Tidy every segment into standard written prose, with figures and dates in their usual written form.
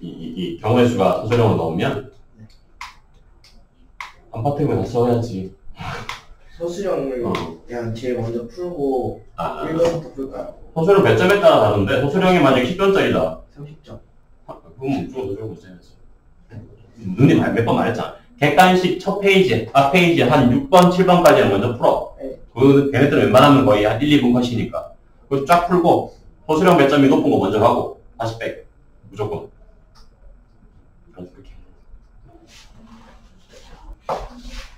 이 경우의 수가 소수령으로 넣으면? 안 파트면 다 써야지. 소수령을 그냥 제일 먼저 풀고 1번부터 풀까요? 소수령 몇 점에 따라 다른데 소수령이 만약에 10점짜리다. 30점. 그럼 좀 써야지. 눈이 몇 번 말했잖아. 객관식 첫 페이지, 앞 페이지 한 6번, 7번까지는 먼저 풀어. 네. 걔네들은 웬만하면 거의 한 1, 2분 컷이니까. 그거 쫙 풀고 소수령 몇 점이 높은 거 먼저 하고 다시 빼. 무조건.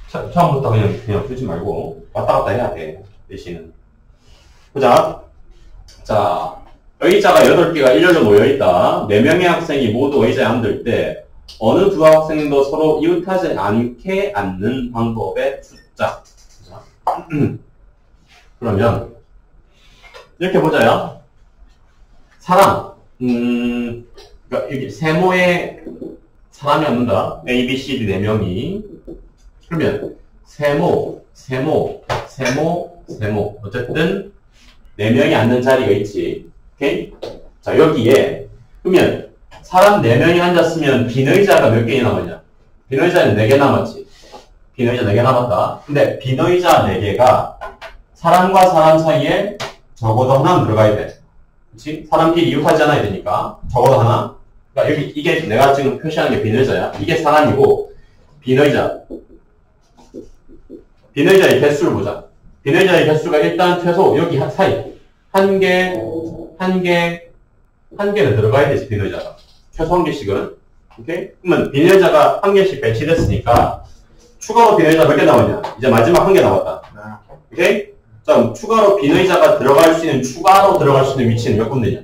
처음부터 그냥 풀지 말고 왔다 갔다 해야 돼. 대신은. 보자. 자, 의자가 8개가 일렬로 모여있다. 4명의 학생이 모두 의자에 앉을 때 어느 두 학생도 서로 이웃하지 않게 앉는 방법의 숫자. 그러면 이렇게 보자요. 사람, 그러니까 여기 세모에 사람이 앉는다. A, B, C, D 4명이. 그러면 세모. 어쨌든 4명이 앉는 자리가 있지. 오케이? 자, 여기에 그러면 사람 4명이 앉았으면 빈 의자가 몇 개나 남았냐? 빈 의자는 4개 남았지. 빈 의자 4개 남았다. 근데 빈 의자 4개가 사람과 사람 사이에 적어도 하나는 들어가야 돼. 그치? 사람끼리 이웃하지 않아야 되니까 적어도 하나. 그러니까 여기 이게 내가 지금 표시하는 게 빈 의자야. 이게 사람이고 빈 의자. 빈 의자의 개수를 보자. 빈 의자의 개수가 일단 최소 여기 사이 한 개는 들어가야 되지, 빈 의자가. 최소 한 개씩은. 오케이? 그러면 빈 의자가 한 개씩 배치됐으니까 추가로 빈 의자 몇 개 남았냐? 이제 마지막 한 개 남았다. 오케이? 자, 그럼 추가로 빈 의자가 추가로 들어갈 수 있는 위치는 몇 군데냐?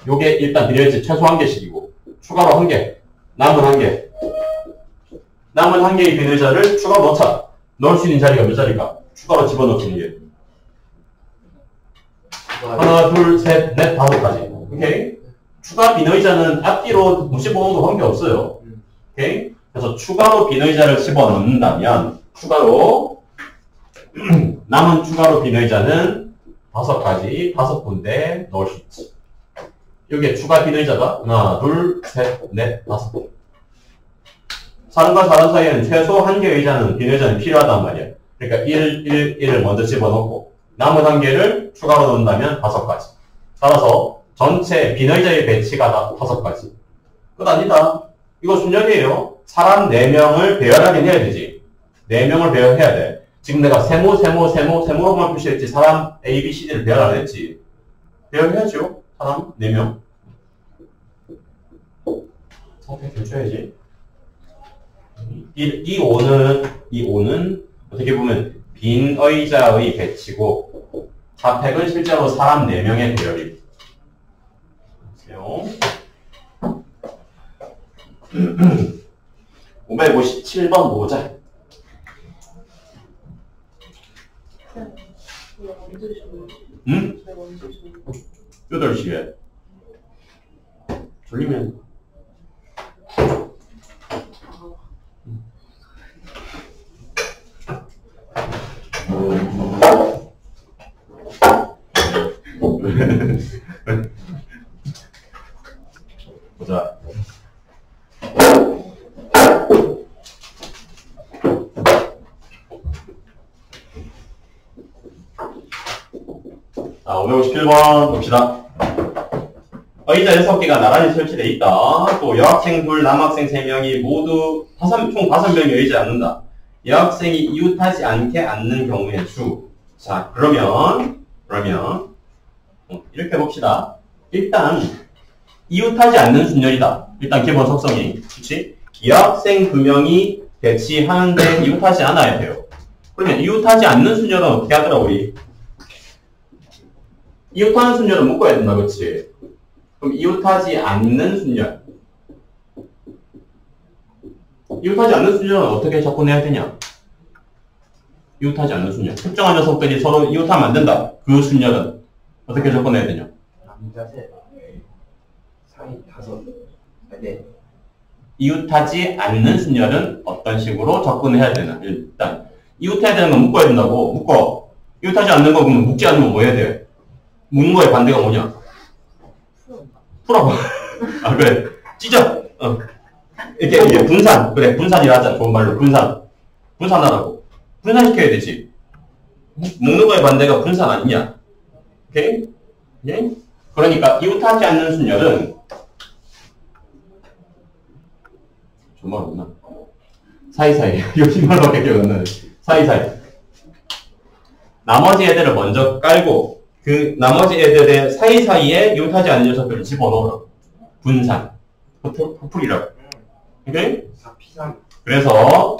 요게 일단 빈 의자 최소 한 개씩이고 추가로 한 개, 남은 한 개. 남은 한 개의 빈 의자를 추가로 넣자. 넣을 수 있는 자리가 몇 자리가? 추가로 집어넣을 수 있는 게. 하나, 둘, 셋, 넷, 5가지. 오케이? 추가 빈 의자는 앞뒤로 무시보호도 관계없어요. 오케이? 그래서 추가로 빈 의자를 집어넣는다면, 남은 추가로 빈 의자는 5가지, 5군데 넣을 수 있지. 여기에 추가 빈 의자가 하나, 둘, 셋, 넷, 5개. 사람과 사람 사이에는 최소 한 개의 의자는, 빈 의자는 필요하단 말이야. 그러니까 1을 먼저 집어넣고, 남은 한 개를 추가로 넣는다면 5가지. 따라서 전체 빈 의자의 배치가 다 5가지. 끝 아니다. 이거 순열이에요. 사람 4명을 배열하긴 해야 되지. 4명을 배열해야 돼. 지금 내가 세모로만 표시했지. 사람 A, B, C, D를 배열 안 했지. 배열해야죠. 사람 4명. 상태 교체해야지. 이 5는 어떻게 보면 빈 의자의 배치고 자팩은 실제로 사람 4명의 배열이고. 557번 보자. 응? 8시에. 졸리면. 보자. 자, 557번 봅시다. 의자 6개가 나란히 설치되어 있다. 또 여학생 2, 남학생 3명이 모두 총 5명이 의자에 앉는다. 여학생이 이웃하지 않게 앉는 경우의 수. 자, 그러면 이렇게 봅시다. 일단 이웃하지 않는 순열이다. 일단 기본 속성이. 그치? 여학생 2명이 배치하는데 이웃하지 않아야 돼요. 그러면 이웃하지 않는 순열은 어떻게 하더라, 우리? 이웃하는 순열은 묶어야 된다, 그치? 그럼 이웃하지 않는 순열. 이웃하지 않는 순열은 어떻게 접근해야 되냐? 이웃하지 않는 순열. 특정한 녀석들이 서로 이웃하면 안 된다. 그 순열은 어떻게 접근해야 되냐? 남자세 상위 5. 네. 이웃하지 않는 순열은 어떤 식으로 접근해야 되나? 일단 이웃해야 되는 건 묶어야 된다고. 묶어. 이웃하지 않는 거 그러면 묶지 않으면 뭐 해야 돼? 묶는 거의 반대가 뭐냐? 풀어봐. 아, 그래. 찢어. 이렇게 분산. 그래, 분산이라 하자. 좋은 말로. 분산. 분산하라고. 분산시켜야 되지. 먹는 거의 반대가 분산 아니냐. 오케이? 예? 그러니까, 이웃하지 않는 순열은, 정말 없나? 사이사이. 여기 말밖에 기억 안 나네. 사이사이. 나머지 애들을 먼저 깔고, 그 나머지 애들의 사이사이에 이웃하지 않는 녀석들을 집어넣으라고. 분산. 풀이라고. 오케이? 4P3. 그래서,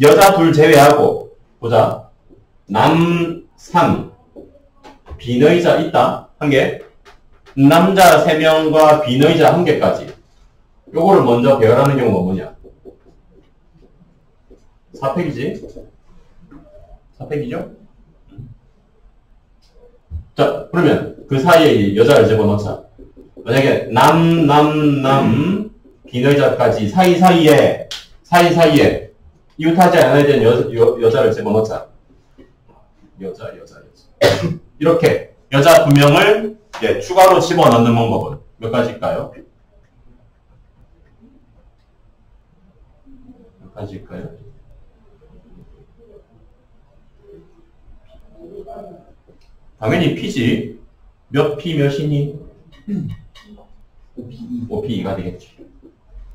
여자 둘 제외하고, 보자. 남 3. 비너이자 있다. 한 개. 남자 3명과 비너이자 1개까지. 요거를 먼저 배열하는 경우가 뭐냐? 4팩이지? 4팩이죠? 자, 그러면 그 사이에 여자를 집어넣자. 만약에 남, 비너이자까지 사이사이에 이웃하지 않아야 되는 여자를 집어넣자. 여자. 이렇게 여자 2명을 추가로 집어넣는 방법은 몇 가지일까요? 몇 가지일까요? 당연히 P지. 몇 P 몇이니? 5P2가 되겠지.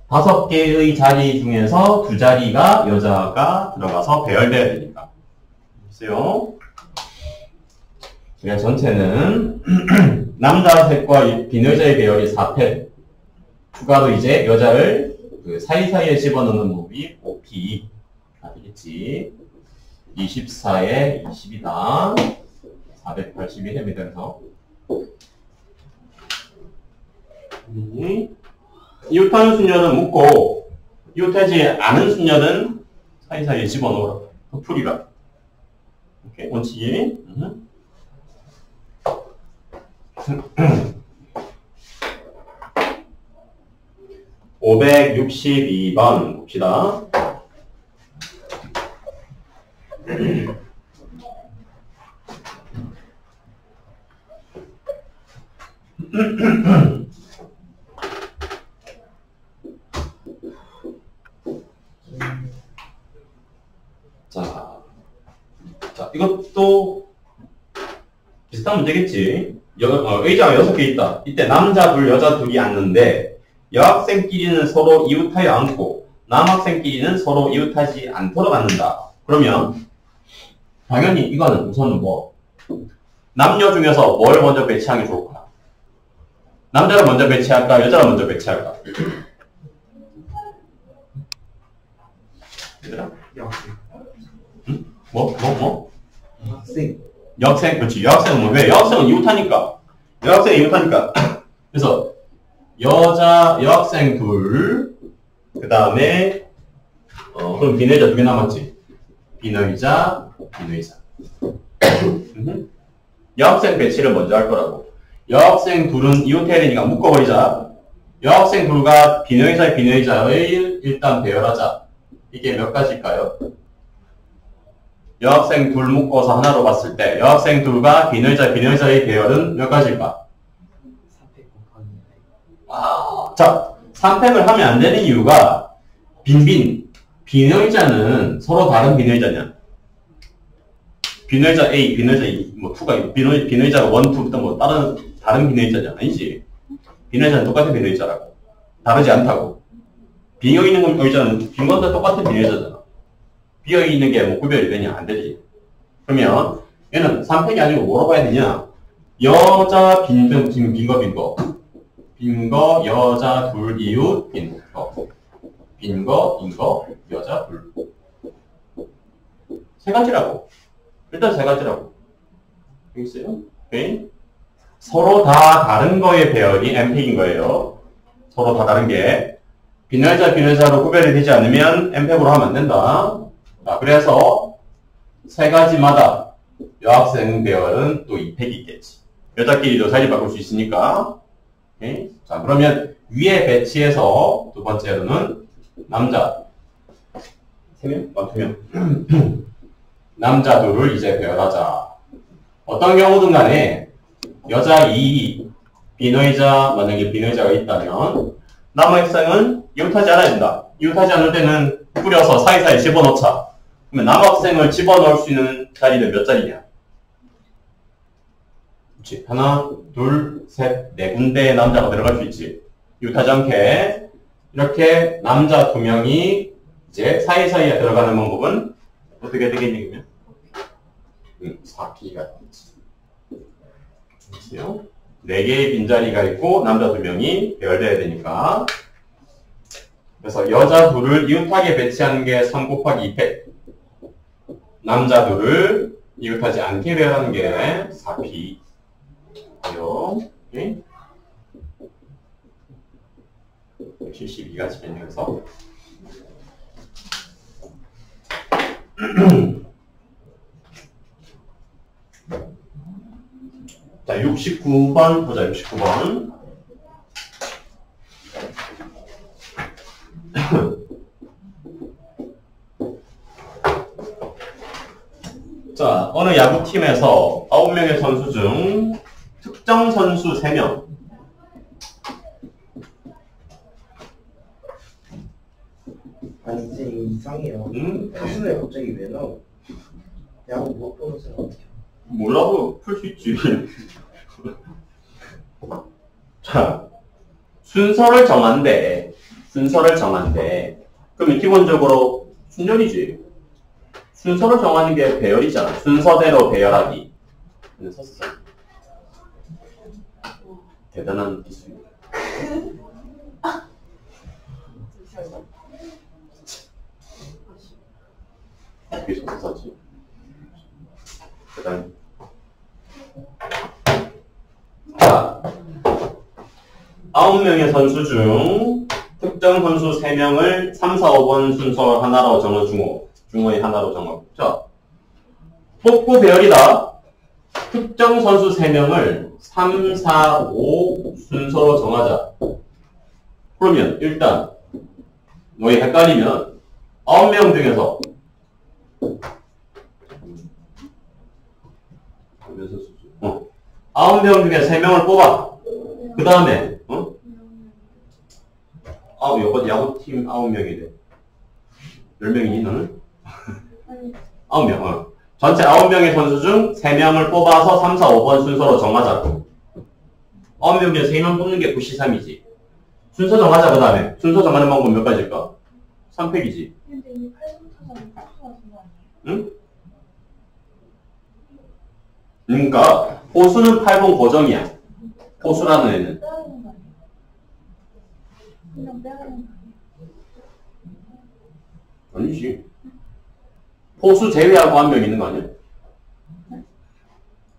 5개의 자리 중에서 2자리가 여자가 들어가서 배열돼야 되니까. 보세요. 그냥 전체는 남자 셋과 비너자의 배열이 4팩. 추가로 이제 여자를 그 사이사이에 집어넣는 mov이 5P가 되겠지. 24에 20이다. 481이 되면서. 이웃하는 순열은 묶고, 이웃하지 않은 순열은 사이사이에 집어넣으라. 풀이라. 오케이, 원칙이. 562번 봅시다. 자, 이것도 비슷한 문제겠지. 의자가 6개 있다. 이때 남자 둘, 여자 둘이 앉는데 여학생끼리는 서로 이웃하여 앉고 남학생끼리는 서로 이웃하지 않도록 앉는다. 그러면 당연히 이거는 우선은 뭐 남녀 중에서 뭘 먼저 배치하는 게 좋을까? 남자를 먼저 배치할까? 여자를 먼저 배치할까? 얘들아? 응? 뭐? 여학생, 그렇지. 여학생은 뭐, 왜? 여학생은 이웃하니까. 그래서, 여학생 둘, 그 다음에, 그럼 비너이자 2개 남았지. 비너이자. 여학생 배치를 먼저 할 거라고. 여학생 둘은 이웃해야 되니까 묶어버리자. 여학생 둘과 비너이자의 일단 배열하자. 이게 몇 가지일까요? 여학생 둘 묶어서 하나로 봤을 때 여학생 둘과 비너이자의 배열은 몇 가지일까? 3팩. 자, 3팩을 하면 안 되는 이유가 비너이자는 서로 다른 비너이자냐? 비너이자 A, 비너이자 E, 뭐 2가 비너이자가 1, 2부터 뭐 다른 비너이자냐? 아니지. 비너이자는 똑같은 비너이자라고. 다르지 않다고. 비어있는 의자는 빈 건도 똑같은 비너이자잖아. 비어있는 게 뭐 구별이 되냐? 안 되지. 그러면 얘는 3팩이 아니고 뭐로 봐야 되냐? 여자 빈거 여자 둘 이웃 빈거 여자 둘. 세 가지라고. 일단 세 가지라고. 여기 있어요? 오케이? 서로 다 다른 거의 배열이 M팩인 거예요. 서로 다 다른 게. 비너이자로 구별이 되지 않으면 M팩으로 하면 안 된다. 자, 그래서 세 가지마다 여학생 배열은 또 2팩이 있겠지. 여자끼리도 자리 바꿀 수 있으니까. 오케이? 자, 그러면 위에 배치해서 두 번째로는 남자 3명? 2명. 남자 둘을 이제 배열하자. 어떤 경우든 간에 여자 2, 비노이자, 만약에 비노이자가 있다면 남학생은 이웃하지 않아야 된다. 이웃하지 않을 때는 뿌려서 사이사이 집어넣자. 그러면 남학생을 집어넣을 수 있는 자리는 몇 자리냐? 그렇지. 하나, 둘, 셋, 네 군데의 남자가 들어갈 수 있지. 이웃하지 않게 이렇게 남자 2명이 이제 사이사이에 들어가는 방법은 어떻게 되겠니? 그러면? 4P가 되지. 그렇죠? 4개의 빈자리가 있고 남자 2명이 배열돼야 되니까. 그래서 여자 2를 이웃하게 배치하는 게 3 곱하기 2팩. 남자 2를 이웃하지 않게 배열하는 게 4P. 오케이? 72가지 변형에서 자, 69번 보자. 69번. 자, 어느 야구팀에서 9명의 선수 중 특정 선수 3명. 아니 쌤 이상해요. 타순에 갑자기 왜 나와? 야구 못 보는 사람 어떻게? 몰라도 풀 수 있지. 자, 순서를 정한대. 그러면 기본적으로 순전이지. 순서를 정하는 게 배열이잖아. 순서대로 배열하기. 대단한 기술이야. 이게 소사지. 대단. 자, 9명의 선수 중 특정 선수 3명을 3, 4, 5번 순서 하나로 정해주고 중호의 하나로 정하고. 자, 뽑고 배열이다. 특정 선수 3명을 3, 4, 5 순서로 정하자. 그러면 일단 너희 헷갈리면 9명 중에서 9명 중에 3명을 뽑아. 그 다음에 이번 야구팀 9명이래. 10명이니 너는? 9명. 전체 9명의 선수 중 3명을 뽑아서 3, 4, 5번 순서로 정하자고. 9명 중에 3명 뽑는 게 9C3이지. 순서 정하자. 그 다음에 순서 정하는 방법 몇 가지일까? 3팩이지. 근데 이 8번 타자는 포수가 준거 아니에요? 응? 그러니까 포수는 8번 고정이야. 포수라는 애는. 빼야 되는 거 아니에요? 그냥 빼야 되는 거 아니에요? 아니지. 포수 제외하고 1명 있는 거 아니야?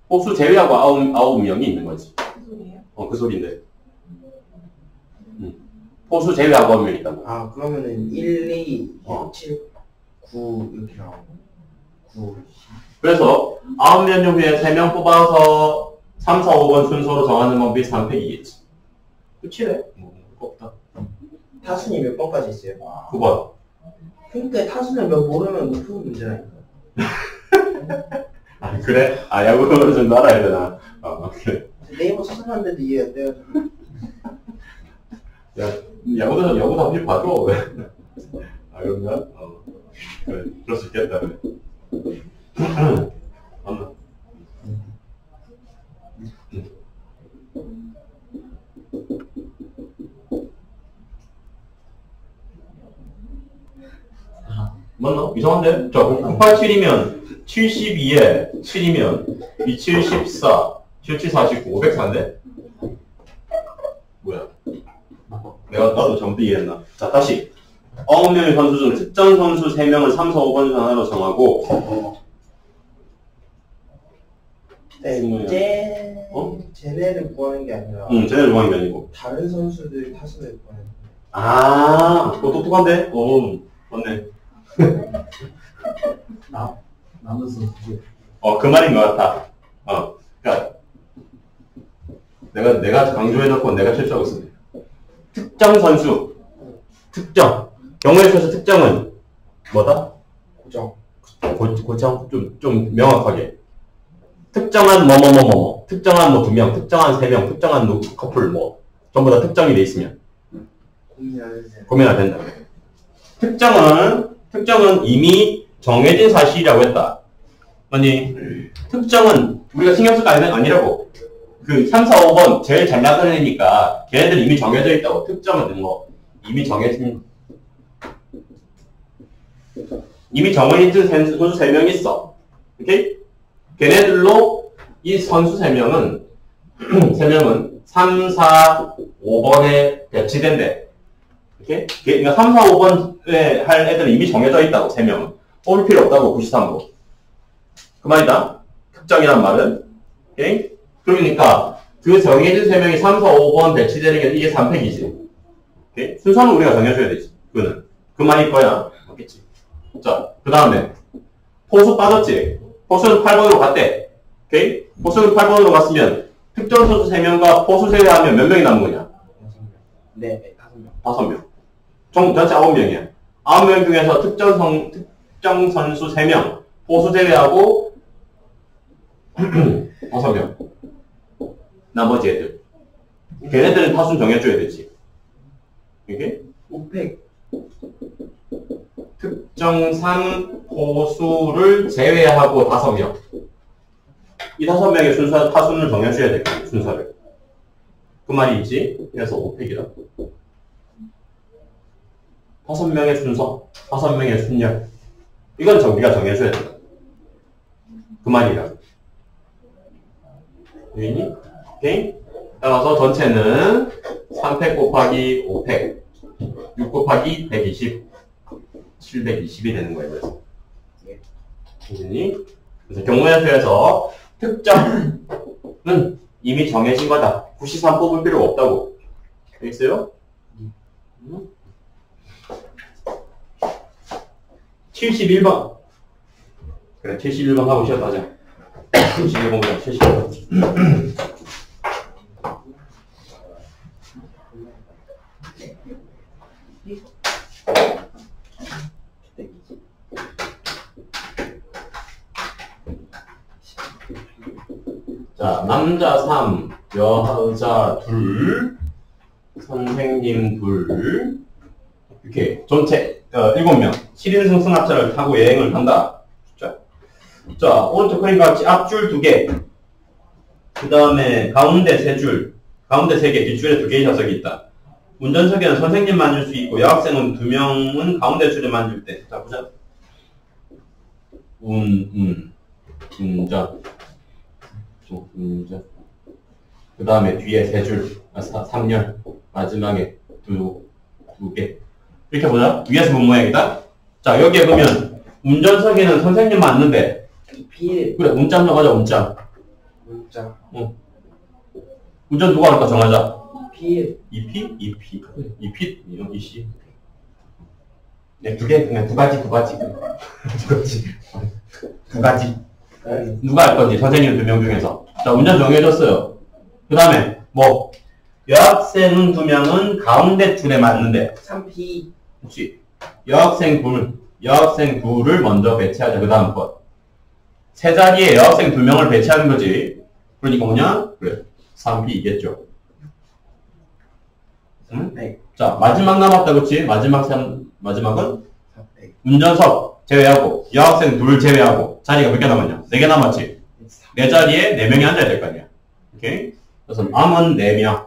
포수 제외하고 9명이 있는 거지. 그 소리예요? 그 소리인데. 포수 제외하고 1명 있다고. 아 그러면은 1, 2, 7, 9 이렇게 나오고 9, 10. 그래서 9명 중에 3명 뽑아서 3, 4, 5번 순서로 정하는 방법이 3팩이겠지. 끝이래. 없다. 타순이 몇 번까지 있어요? 9번. 그러니까 타순을 몇 모르면 못 푸는 문제라니까. 아 그래? 야구를 좀 알아야 되나? 그래. 네이버 찾아봤는데도 이해 안 돼가지고. 야, 야구도 답이 봐줘. 왜? 그런가? 그래, 그럴 수 있겠다. 그래. 맞나? 맞나? 이상한데? 자, 987이면 72에 7이면 27, 14, 77, 49, 504인데? 뭐야? 나도 잘못 이해했나? 자, 다시. 9명의 선수 중 특정 선수 3명을 3, 4, 5번 중 하나로 정하고. 네, 쟤네를 구하는 게 아니라. 쟤네를 구하는 게 아니고. 다른 선수들 타순을 구하는 거. 그거 똑똑한데? 맞네. 남은 선수. 그 말인 것 같아. 그니까, 내가 강조해놓고 내가 실수하고 있습니다. 특정 선수. 특정. 경우에 있어서 특정은 뭐다? 고정. 고정? 좀 명확하게. 특정한 뭐뭐뭐뭐, 특정한 뭐 2명, 특정한 3명, 특정한 커플 뭐 전부 다 특정이 돼 있으면 고민해야 된다. 특정은 이미 정해진 사실이라고 했다. 아니, 특정은 우리가 신경 쓸 거 아니라고. 그 3, 4, 5번 제일 잘 나가는 애니까 걔네들 이미 정해져 있다고. 특정은 뭐 이미 정해진 선수 3명 있어. 오케이? 걔네들로 이 선수 3명은 3, 4, 5번에 배치된대. 오케이? 그러니까 3, 4, 5번에 할 애들은 이미 정해져 있다고, 3명은. 뽑을 필요 없다고, 93번. 그 말이다. 특정이란 말은. 오케이? 그러니까, 그 정해진 3명이 3, 4, 5번 배치되는 게 이게 3팩이지. 오케이? 순서는 우리가 정해줘야 되지. 그거는. 그 말일 거야. 맞겠지? 자, 그 다음에. 포수 빠졌지? 포수는 8번으로 갔대. 오케이? 포수는 8번으로 갔으면, 특정 선수 3명과 포수 제외하면 몇 명이 남은 거냐? 네, 5명. 전체 9명이야. 9명 중에서 특정 선수 3명, 포수 제외하고 5명. 나머지 애들. 걔네들은 타순 정해줘야 되지. 이게? 5팩. 특정상 포수를 제외하고 5명. 이 5명의 순서, 타순을 정해줘야 될 거야, 순서를. 그 말이 있지? 그래서 5팩이다. 5명의 순서, 5명의 순열. 이건 우리가 정해줘야 돼. 그 말이야. 여기니? 오케이? 따라서 전체는 3팩 곱하기 5팩, 6 곱하기 120, 720이 되는 거예요. 그래서. 여기니? 그래서 경우의 수에서 특정은 이미 정해진 거다. 93 뽑을 필요가 없다고. 알겠어요? 71번. 그래, 71번 하고 쉬었다 하자. 71번보다 71번. 자, 남자 3, 여자 2, 선생님 2, 이렇게 전체 7명 7인승 승합차를 타고 여행을 한다. 자, 오른쪽 그림 같이 앞줄 2개, 그 다음에 가운데 3줄, 가운데 3개, 뒷줄에 2개의 좌석이 있다. 운전석에는 선생님만 앉을 수 있고 여학생은 2명은 가운데 줄에만 앉을 때. 자, 보자. 운전. 그 다음에 뒤에 3줄, 3열, 마지막에 2개. 이렇게 보자. 위에서 본 모양이다. 자, 여기에 보면 운전석에는 선생님만 앉는데. 필. 그래, 문자 정하자, 문자. 문자. 응. 운전 누가 할까 정하자. 필. 2P? 2P? 2P? 2C. 네, 2개, 그냥 2가지. 2가지. 2가지. 누가 할 건지, 선생님 2명 중에서. 자, 운전 정해줬어요. 그 다음에, 뭐, 여학생 2명은 가운데 줄에 맞는데. 3P. 혹시, 여학생 둘을 먼저 배치하자. 그 다음 번. 세 자리에 여학생 2명을 배치하는 거지. 그러니까 뭐냐? 그래. 3P이겠죠. 응? 자, 마지막 남았다, 그치? 마지막은? 4팩. 운전석 제외하고, 여학생 2 제외하고, 자리가 몇 개 남았냐? 4개 남았지? 네 자리에 4명이 앉아야 될 거 아니야. 오케이? 그래서 남은 4명은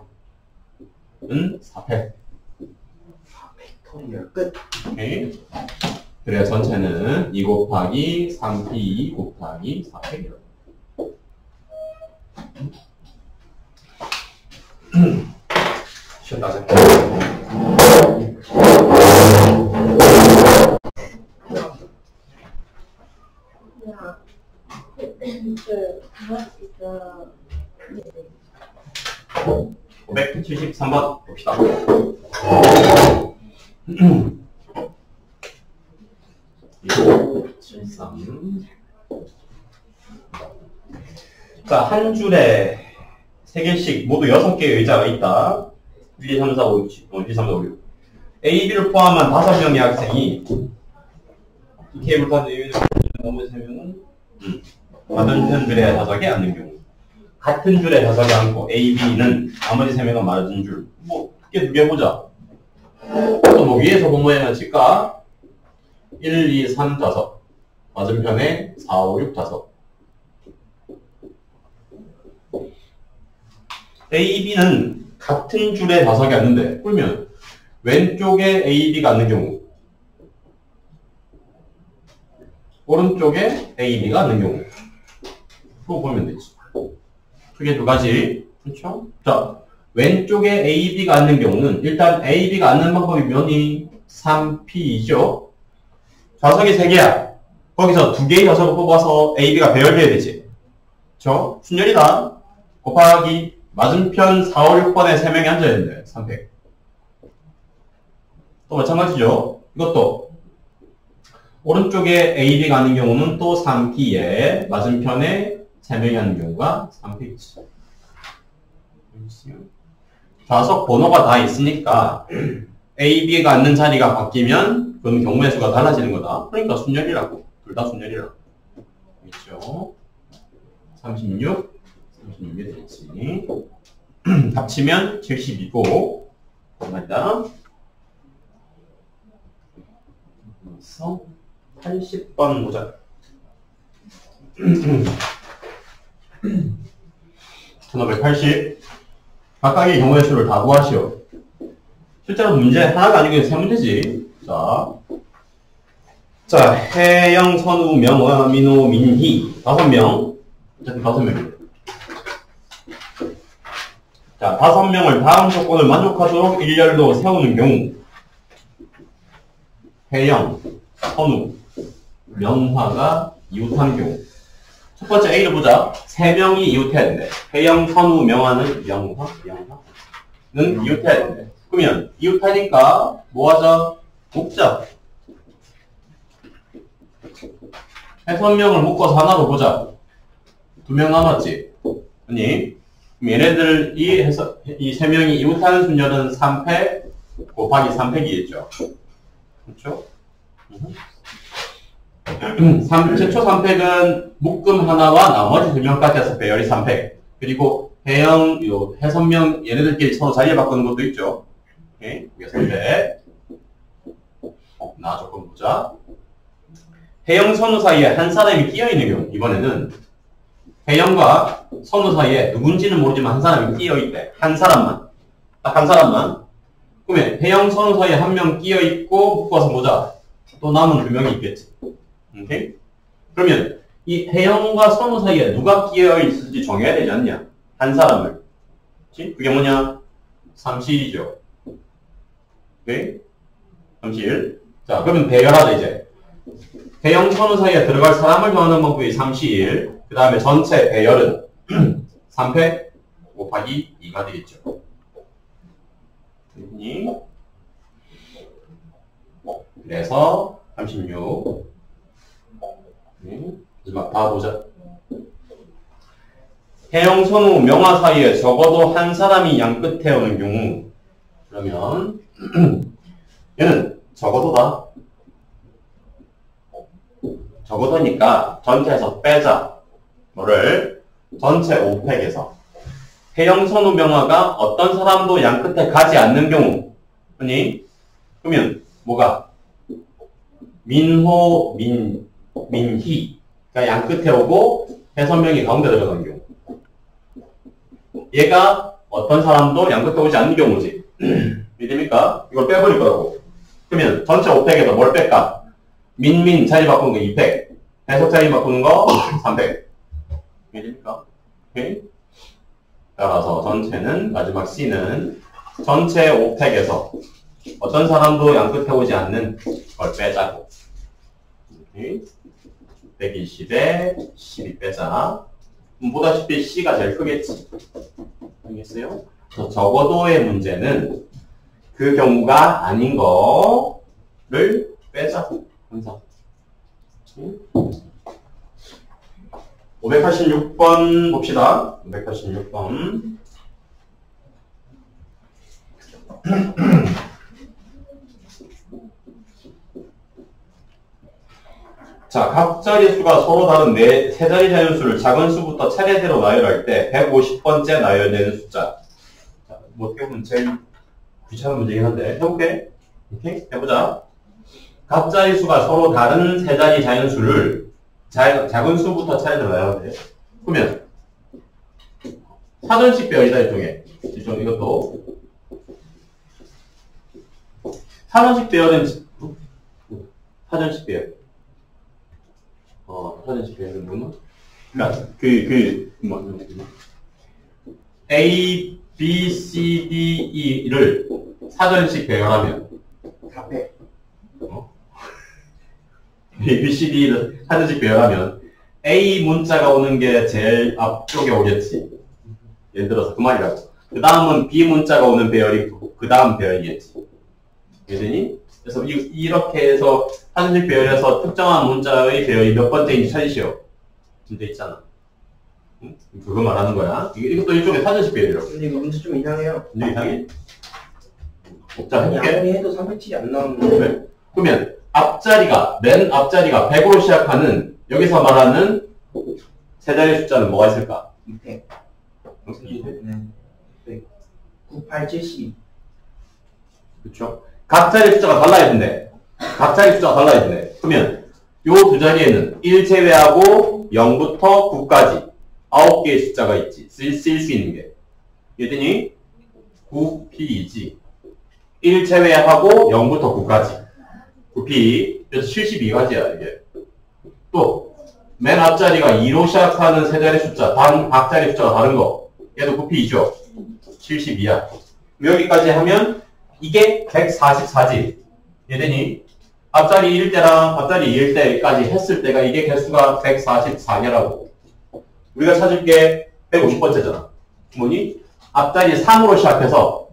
4팩. 4팩토리얼 끝. 오케이? 그래야 전체는 2 곱하기 3P 곱하기 4팩이라고. 쉬었다 하자. 그 573번 봅시다. 자, 한 줄에 3개씩 모두 6개의 의자가 있다. 1, 2, 3, 4, 5, 6, 1, 2, 3, 4, 5, 6. A, B를 포함한 5명의 학생이 이 케이블 타는 나머지 3명은 맞은편 줄에 다섯개 앉는 경우. 같은 줄에 다섯개 앉고 A, B는 나머지 세 명은 맞은 줄. 뭐 크게 두 개 보자. 또 뭐 위에서 본 모양을 칠까? 1, 2, 3, 5. 맞은편에 4, 5, 6, 5. A, B는 같은 줄에 다섯개 앉는데 그러면 왼쪽에 A, B가 앉는 경우 오른쪽에 A, B가 앉는 경우 그거 보면 되지. 크게 두 가지. 그렇죠? 자, 왼쪽에 A, B가 앉는 경우는 일단 A, B가 앉는 방법이 면이 3P이죠. 좌석이 3개야. 거기서 2개의 좌석을 뽑아서 A, B가 배열돼야 되지. 그렇죠? 순열이다. 곱하기 맞은편 4, 5, 6번에 3명이 앉아야 되는데 300. 또 마찬가지죠. 이것도 오른쪽에 A, B가 앉는 경우는 또 3P에 맞은편에 3명이 앉는 경우가 3P이지. 좌석 번호가 다 있으니까 A, B가 앉는 자리가 바뀌면 그건 경우의 수가 달라지는 거다. 그러니까 순열이라고. 둘 다 순열이라고. 그렇죠? 36, 36이 되지. 합치면 70이고 맞다. 그래서 80번 보자. 1580. 각각의 경우의 수를 다 구하시오. 실제로 문제 하나가 아니고 3문제지. 자, 혜영, 선우, 명화, 민호, 민희. 5명. 어쨌든 5명입니다. 자, 5명을 다음 조건을 만족하도록 일렬로 세우는 경우. 혜영, 선우, 명화가 이웃하는 경우. 첫 번째 A를 보자. 3명이 이웃해야 된대. 혜영, 선우, 명화는 명화는 이웃해야 된대. 그러면 이웃하니까 뭐 하자? 묶자. 6명을 묶어서 하나로 보자. 2명 남았지. 아니, 그럼 얘네들이 해서 이 3명이 이웃하는 순열은 3팩 곱하기 3팩이겠죠. 그렇죠? 최초 3팩은 묶음 하나와 나머지 2명까지 해서 배열이 3팩. 그리고 해영, 해선명 얘네들끼리 서로 자리를 바꾸는 것도 있죠. 오케이? 이게 3팩. 나 조금 보자. 해영, 선우 사이에 한 사람이 끼어있는 경우. 이번에는 해영과 선우 사이에 누군지는 모르지만 한 사람이 끼어있대. 한 사람만. 딱 한 사람만. 그러면 해영, 선우 사이에 한 명 끼어있고 묶어서 보자. 또 남은 2명이 있겠지. 오케이? 그러면 이 해영과 선우 사이에 누가 끼어있을지 정해야 되지 않냐? 한 사람을. 그치? 그게 뭐냐? 3시1이죠. 오케이? 3시1. 자, 그러면 배열하자, 이제. 해영, 선우 사이에 들어갈 사람을 정하는 방법이 3시1. 그 다음에 전체 배열은 3팩 곱하기 2가 되겠죠. 그래서 36. 마지막 다 보자. 해영, 선우, 명화 사이에 적어도 한 사람이 양 끝에 오는 경우. 그러면 얘는 적어도다. 적어도니까 전체에서 빼자. 뭐를? 전체 5팩에서 해영, 선우, 명화가 어떤 사람도 양 끝에 가지 않는 경우. 아니, 그러면 뭐가? 민호, 민희가 양 끝에 오고 해선명이 가운데 들어가는 경우. 얘가 어떤 사람도 양 끝에 오지 않는 경우지. 이해됩니까? 이걸 빼버릴 거라고. 그러면 전체 5팩에서 뭘 뺄까? 민민 자리 바꾸는 거 2팩. 해석 자리 바꾸는 거 3팩. 이해됩니까? 오케이? 따라서 전체는, 마지막 C는 전체 5팩에서 어떤 사람도 양 끝에 오지 않는 걸 빼자고. 오케이? 120에 12 빼자. 보다시피 C가 제일 크겠지. 알겠어요? 적어도의 문제는 그 경우가 아닌 거를 빼자고. 항상. 586번 봅시다. 586번. 자, 각 자릿수가 서로 다른 세 자리 자연수를 작은 수부터 차례대로 나열할 때 150번째 나열되는 숫자. 자, 뭐 어떻게 보면 제일 귀찮은 문제긴 한데 해볼게. 오케이? 해보자. 각 자릿수가 서로 다른 세 자리 자연수를 작은 수부터 차례대로 나열할 때 그러면 사전식 배열이다 일종의. 이것도 사전식 배열은 사전식 배열. 사전식 배열은 뭐냐? 그러니까 A, B, C, D, E를 사전식 배열하면 답해. A, B, C, D를 사전식 배열하면 A 문자가 오는 게 제일 앞쪽에 오겠지. 예를 들어서 그 말이라고. 그 다음은 B 문자가 오는 배열이 그 다음 배열이겠지. 이해되니? 그래서 이렇게 해서 사전식 배열에서 특정한 문자의 배열이 몇 번째인지 찾으시오. 문제 있잖아. 응? 그거 말하는 거야. 이것도 일종의 사전식 배열이라고. 근데 이거 문제 좀 이상해요. 문제 이상해? 자, 아니, 해볼게. 아무리 해도 300이 안 나오는데. 네. 그러면 맨 앞자리가 100으로 시작하는 여기서 말하는 세 자리 숫자는 뭐가 있을까? 200. 네. 100. 98, 70. 그렇죠? 각 자리 숫자가 달라야 된대. 그러면 요 두 자리에는 1 제외하고 0부터 9까지 9개의 숫자가 있지. 쓸 수 있는 게. 이랬더니 9P이지. 1 제외하고 0부터 9까지. 9P. 그래서 72가지야, 이게. 또, 맨 앞자리가 2로 시작하는 세 자리 숫자, 각 자리 숫자가 다른 거. 얘도 9P이죠? 72야. 여기까지 하면 이게 144지. 얘들이 앞자리 1일 때랑 앞자리 2일 때까지 했을 때가 이게 개수가 144개라고. 우리가 찾을 게 150번째잖아. 뭐니? 앞자리 3으로 시작해서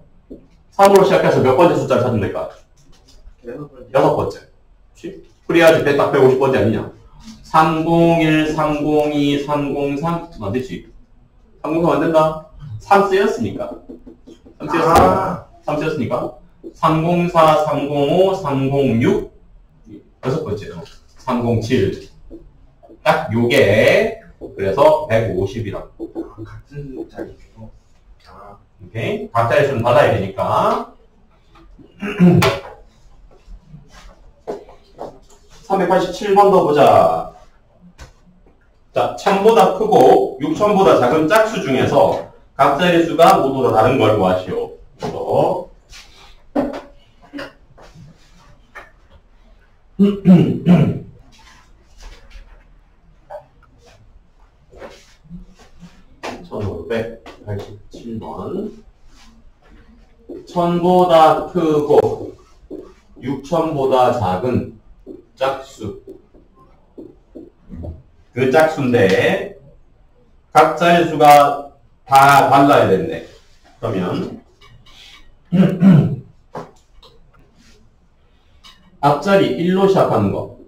몇 번째 숫자를 찾으면 될까? 6번째. 그치? 그래야지 딱 150번째 아니냐? 301, 302, 303 안 되지. 303 안 된다. 3 쓰였으니까. 3 쓰였으니까. 304, 305, 306 6번째요. 307 딱 요게 그래서 150이라고. 같은 자리죠. 오케이. 각 자리 수는 받아야 되니까. 387번도 보자. 자, 1000보다 크고 6000보다 작은 짝수 중에서 각 자리 수가 모두 다 다른 걸 구하시오. 그래서 1587번 1000보다 크고 6000보다 작은 짝수 그 짝수인데 각 자리수가 다 달라야 된대. 그러면 앞자리 1로 시작하는 거,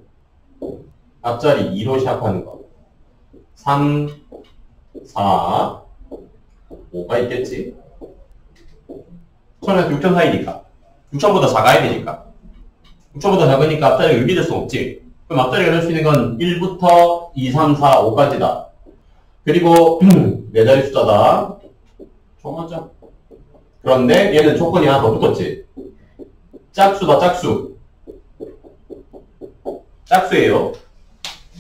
앞자리 2로 시작하는 거, 3, 4, 5가 있겠지? 처음에 6점 사이니까 6점보다 작아야 되니까 6점보다 작으니까 앞자리가 의미될 수 없지. 그럼 앞자리가 될 수 있는 건 1부터 2, 3, 4, 5까지다. 그리고 네 자리 숫자다. 정하자. 그런데 얘는 조건이 하나 더 붙었지. 짝수다, 짝수. 짝수예요.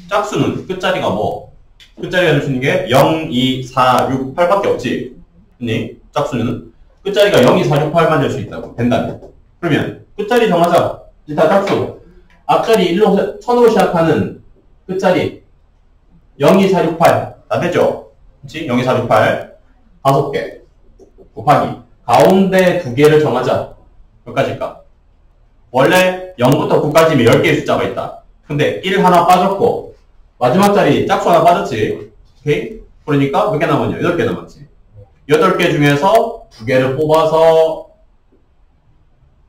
짝수는 끝자리가 뭐? 끝자리가 될 수 있는 게 0, 2, 4, 6, 8밖에 없지. 근데 짝수는 끝자리가 0, 2, 4, 6, 8만 될 수 있다고. 된다면. 그러면 끝자리 정하자. 일단 짝수. 앞자리 1000으로 시작하는 끝자리 0, 2, 4, 6, 8. 다 됐죠? 그치? 0, 2, 4, 6, 8. 5개. 곱하기. 가운데 2개를 정하자. 몇 가지일까? 원래 0부터 9까지면 10개의 숫자가 있다. 근데 1 하나 빠졌고 마지막 자리 짝수 하나 빠졌지. 오케이? 그러니까 몇 개 남았냐? 8개 남았지. 8개 중에서 2개를 뽑아서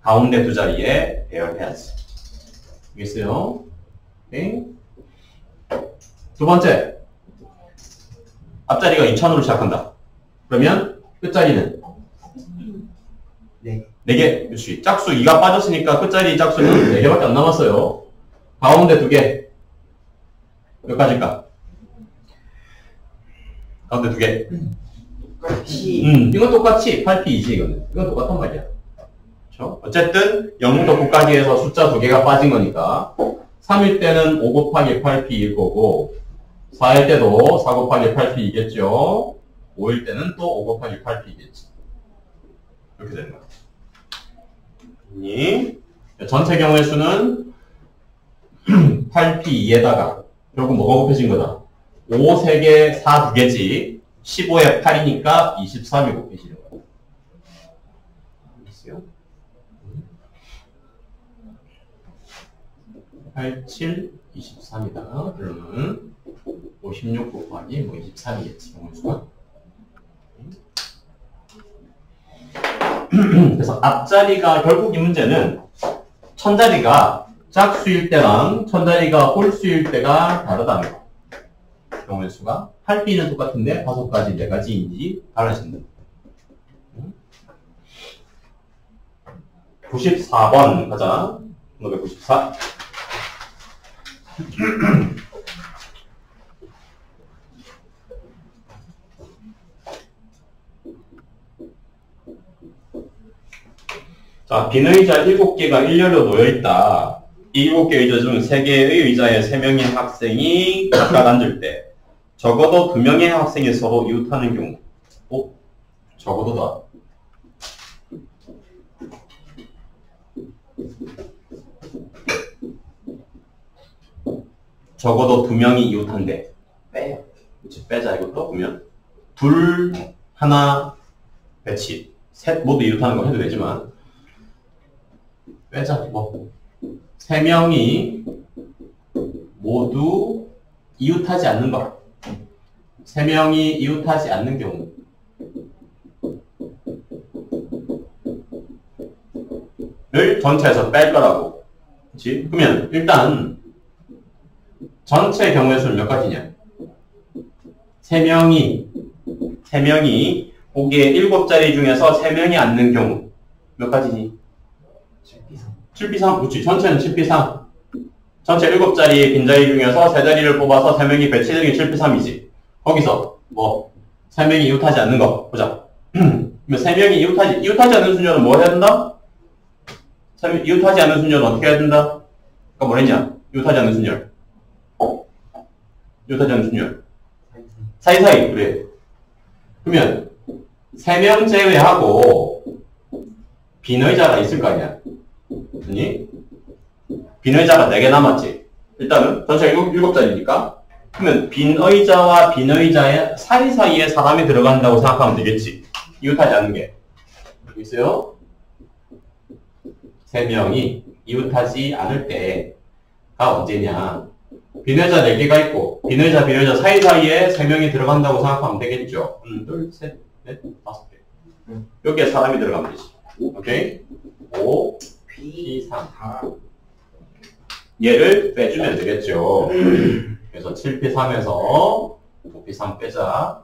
가운데 두 자리에 배열해야지. 알겠어요? 오케이? 두 번째. 앞자리가 2000으로 시작한다. 그러면 끝자리는? 네. 4개. 그렇지. 짝수 2가 빠졌으니까 끝자리 짝수는 4개밖에 안 남았어요. 가운데 2개. 몇 가지일까? 가운데 두 개. 똑같이 이건 똑같이 8P이지, 이거는. 이건 똑같단 말이야. 그렇죠? 어쨌든 0부터 9까지 해서 숫자 두 개가 빠진 거니까 3일 때는 5 곱하기 8P일 거고 4일 때도 4 곱하기 8P이겠죠. 5일 때는 또 5 곱하기 8P이겠지. 이렇게 되는 거야. 전체 경우의 수는 8P2에다가 결국 뭐가 곱해진 거다? 5 3개, 4 2개지. 15에 8이니까 23이 곱해지는 거야. 알겠어요? 8, 7, 23이다. 그러면 56 곱하기 뭐 23이겠지. 경우의 수가. 그래서 앞자리가 결국 이 문제는 천자리가 짝수일 때랑 천자리가 홀수일 때가 다르다는 거. 경우의 수가 8P는 똑같은데 5가지, 4가지인지 달라진다. 94번 가자. 594. 자, 빈 의자 7개가 일렬로 놓여있다. 이 7개 의자 중 3개의 의자에 3명의 학생이 각각 앉을 때 적어도 2명의 학생이 서로 이웃하는 경우. 적어도다. 적어도 2명이 이웃한대. 빼요. 그치, 빼자 이것도 보면 둘, 하나, 배치. 셋 모두 이웃하는 거 해도 되지만 빼자. 뭐 3명이 모두 이웃하지 않는 것. 3명이 이웃하지 않는 경우. 를 전체에서 뺄 거라고. 그치? 그러면 일단 전체 경우의 수는 몇 가지냐? 3명이 보기에 7자리 중에서 3명이 앉는 경우 몇 가지니? 7B3. 그렇지. 전체는 7B3. 전체 7자리 빈자리 중에서 3자리를 뽑아서 3명이 배치되는 게 7B3이지. 거기서 뭐 3명이 이웃하지 않는 거 보자. 그러면 3명이 이웃하지 않는 순열은 뭐 해야 된다? 이웃하지 않는 순열은 어떻게 해야 된다? 아까 뭐 했냐? 이웃하지 않는 순열. 이웃하지 않는 순열. 사이사이. 그래. 그러면 3명 제외하고 빈 의자가 있을 거 아니야? 아니? 빈 의자가 4개 남았지. 일단은 전체 7자리니까 그러면 빈 의자와 빈 의자의 사이사이에 사람이 들어간다고 생각하면 되겠지. 이웃하지 않는 게. 여기 있어요? 3명이 이웃하지 않을 때가 언제냐? 빈 의자 4개가 있고 빈 의자 사이사이에 3명이 들어간다고 생각하면 되겠죠. 둘, 셋, 넷, 5개. 여기에 사람이 들어가면 되지. 오케이? 5, P, 3. 얘를 빼주면 되겠죠. 그래서 7P3에서 5P3 빼자.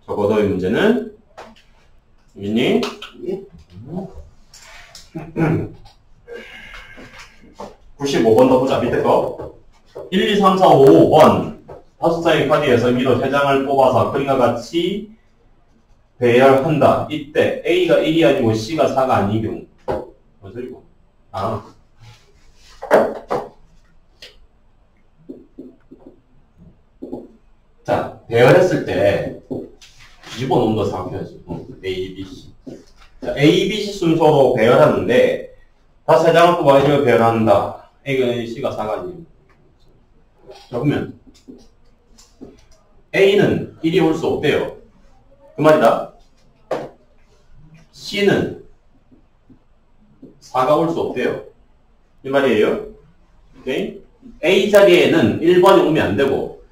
적어도 이 문제는 유니? 예? 95번도 보자. 밑에 거. 1, 2, 3, 4, 5, 5번. 5장의 카드에서 미로 3장을 뽑아서 그림과 같이 배열한다. 이때 A가 1이 아니고 C가 4가 아닌 경우. 뭔 소리고? 자, 배열했을 때 집어넣은 거 생각해야지. A, B, C. 자, A, B, C 순서로 배열하는데 다 3장을 뽑아 A를 배열한다. A가 1, C가 4가 아닌. 자, 그러면 A는 1이 올 수 없대요. 그 말이다. C는 4가 올 수 없대요. 이 말이에요. 오케이? A 자리에는 1번이 오면 안 되고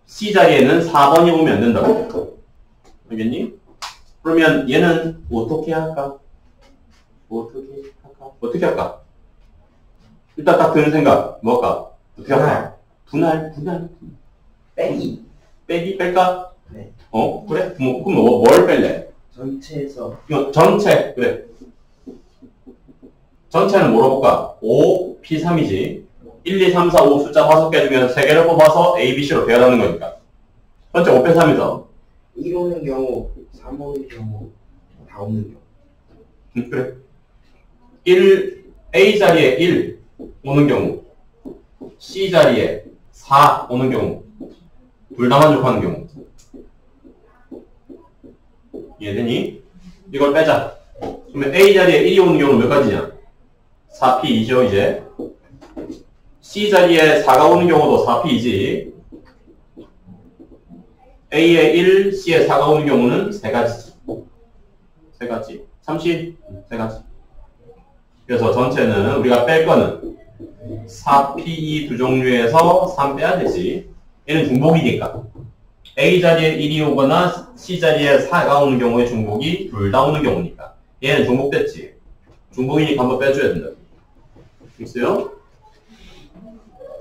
C 자리에는 4번이 오면 안 된다고. 알겠니? 그러면 얘는 어떻게 할까? 어떻게 할까? 일단 딱 드는 생각. 뭐 할까? 어떻게 할까? 분할. 빼기. 뺄까? 네. 그래? 그럼 뭘 뺄래? 전체에서 전체, 그래. 전체는 뭐로 볼까? 5, P3이지. 1, 2, 3, 4, 5 숫자 5개 중에서 3개를 뽑아서 A, B, C로 배열하는 거니까. 현재 5 빼 3이죠. 1 오는 경우, 3 오는 경우, 다 오는 경우. 그래. 1, A 자리에 1 오는 경우, C 자리에 4 오는 경우, 둘 다 만족하는 경우. 이해되니? 이걸 빼자. 그러면 A 자리에 1이 오는 경우는 몇 가지냐? 4P이죠, 이제. C 자리에 4가 오는 경우도 4P이지. A에 1, C에 4가 오는 경우는 3가지지. 3가지. 3가지. 그래서 전체는 우리가 뺄 거는 4P 두 종류에서 3 빼야 되지. 얘는 중복이니까. A 자리에 1이 오거나 C 자리에 4가 오는 경우에 중복이 둘 다 오는 경우니까. 얘는 중복됐지. 중복이니까 한번 빼줘야 된다. 있어요?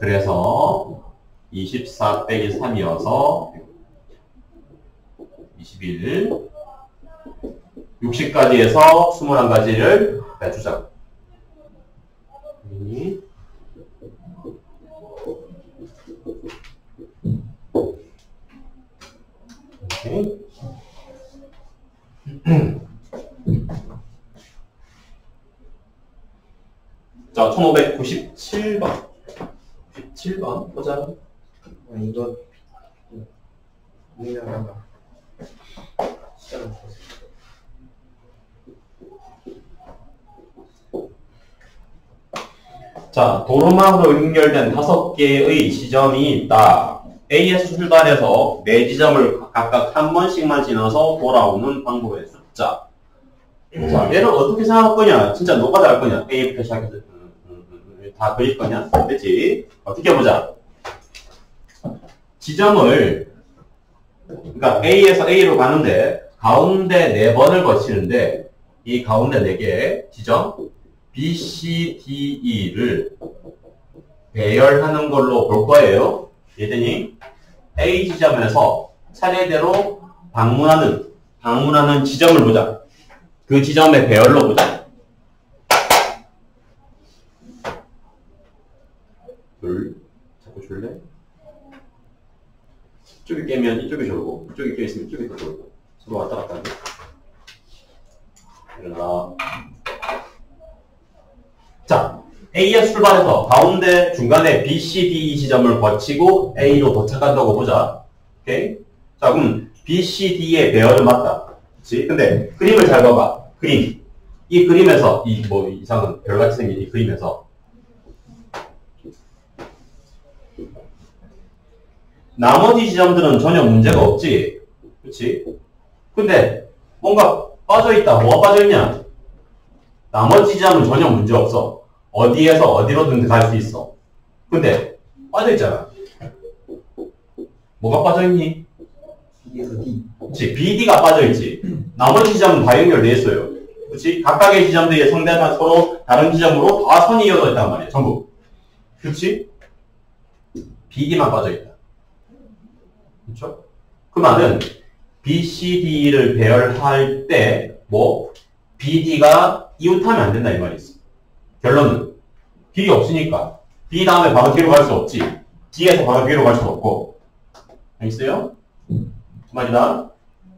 그래서 24 빼기 3이어서 21 60까지에서 21가지를 빼주자. 오케이. 자, 1597번. 97번 보자. 이거 우리나라가 시작을 했어. 자, 도로망으로 연결된 5개의 지점이 있다. A에서 출발해서 매 지점을 각각 한 번씩만 지나서 돌아오는 방법의 숫자. 자, 얘는 어떻게 생각할 거냐? 진짜 너가 잘 거냐? A부터 시작해서 다 그릴 거냐? 되지? 어떻게 보자. 지점을, 그러니까 A에서 A로 가는데 가운데 4번을 거치는데 이 가운데 4개의 지점 B, C, D, E를 배열하는 걸로 볼 거예요. 이해되니? A 지점에서 차례대로 방문하는 지점을 보자. 그 지점의 배열로 보자. 자꾸 줄래? 이쪽에 깨면 이쪽에 졸고, 이쪽에 껴있으면 이쪽에 졸고. 서로 왔다 갔다 하네. 일어나. 자, A에서 출발해서 가운데 중간에 B, C, D, E 지점을 거치고 A로 도착한다고 보자. 오케이? 자, 그럼 B, C, D의 배열은 맞다. 그치? 근데 그림을 잘 봐봐. 그림. 이 그림에서, 이상은 별같이 생긴 이 그림에서 나머지 지점들은 전혀 문제가 없지. 그치? 근데 뭔가 빠져있다. 뭐가 빠져있냐? 나머지 지점은 전혀 문제 없어. 어디에서 어디로든 갈 수 있어. 근데 빠져있잖아. 뭐가 빠져있니? B에서 D. 그치? BD가 빠져있지. 나머지 지점은 다 연결돼 있어요. 그치? 각각의 지점들이 상대방 서로 다른 지점으로 다 선이 이어져 있단 말이야. 전부. 그치? BD만 빠져있다. 그쵸? 그 말은 B, C, D를 배열할 때 BD가 이웃하면 안 된다 이 말이 있어. 결론은 D이 없으니까 B 다음에 바로 D로 갈 수 없지. D에서 바로 B로 갈 수 없고. 알겠어요? 그 말이다.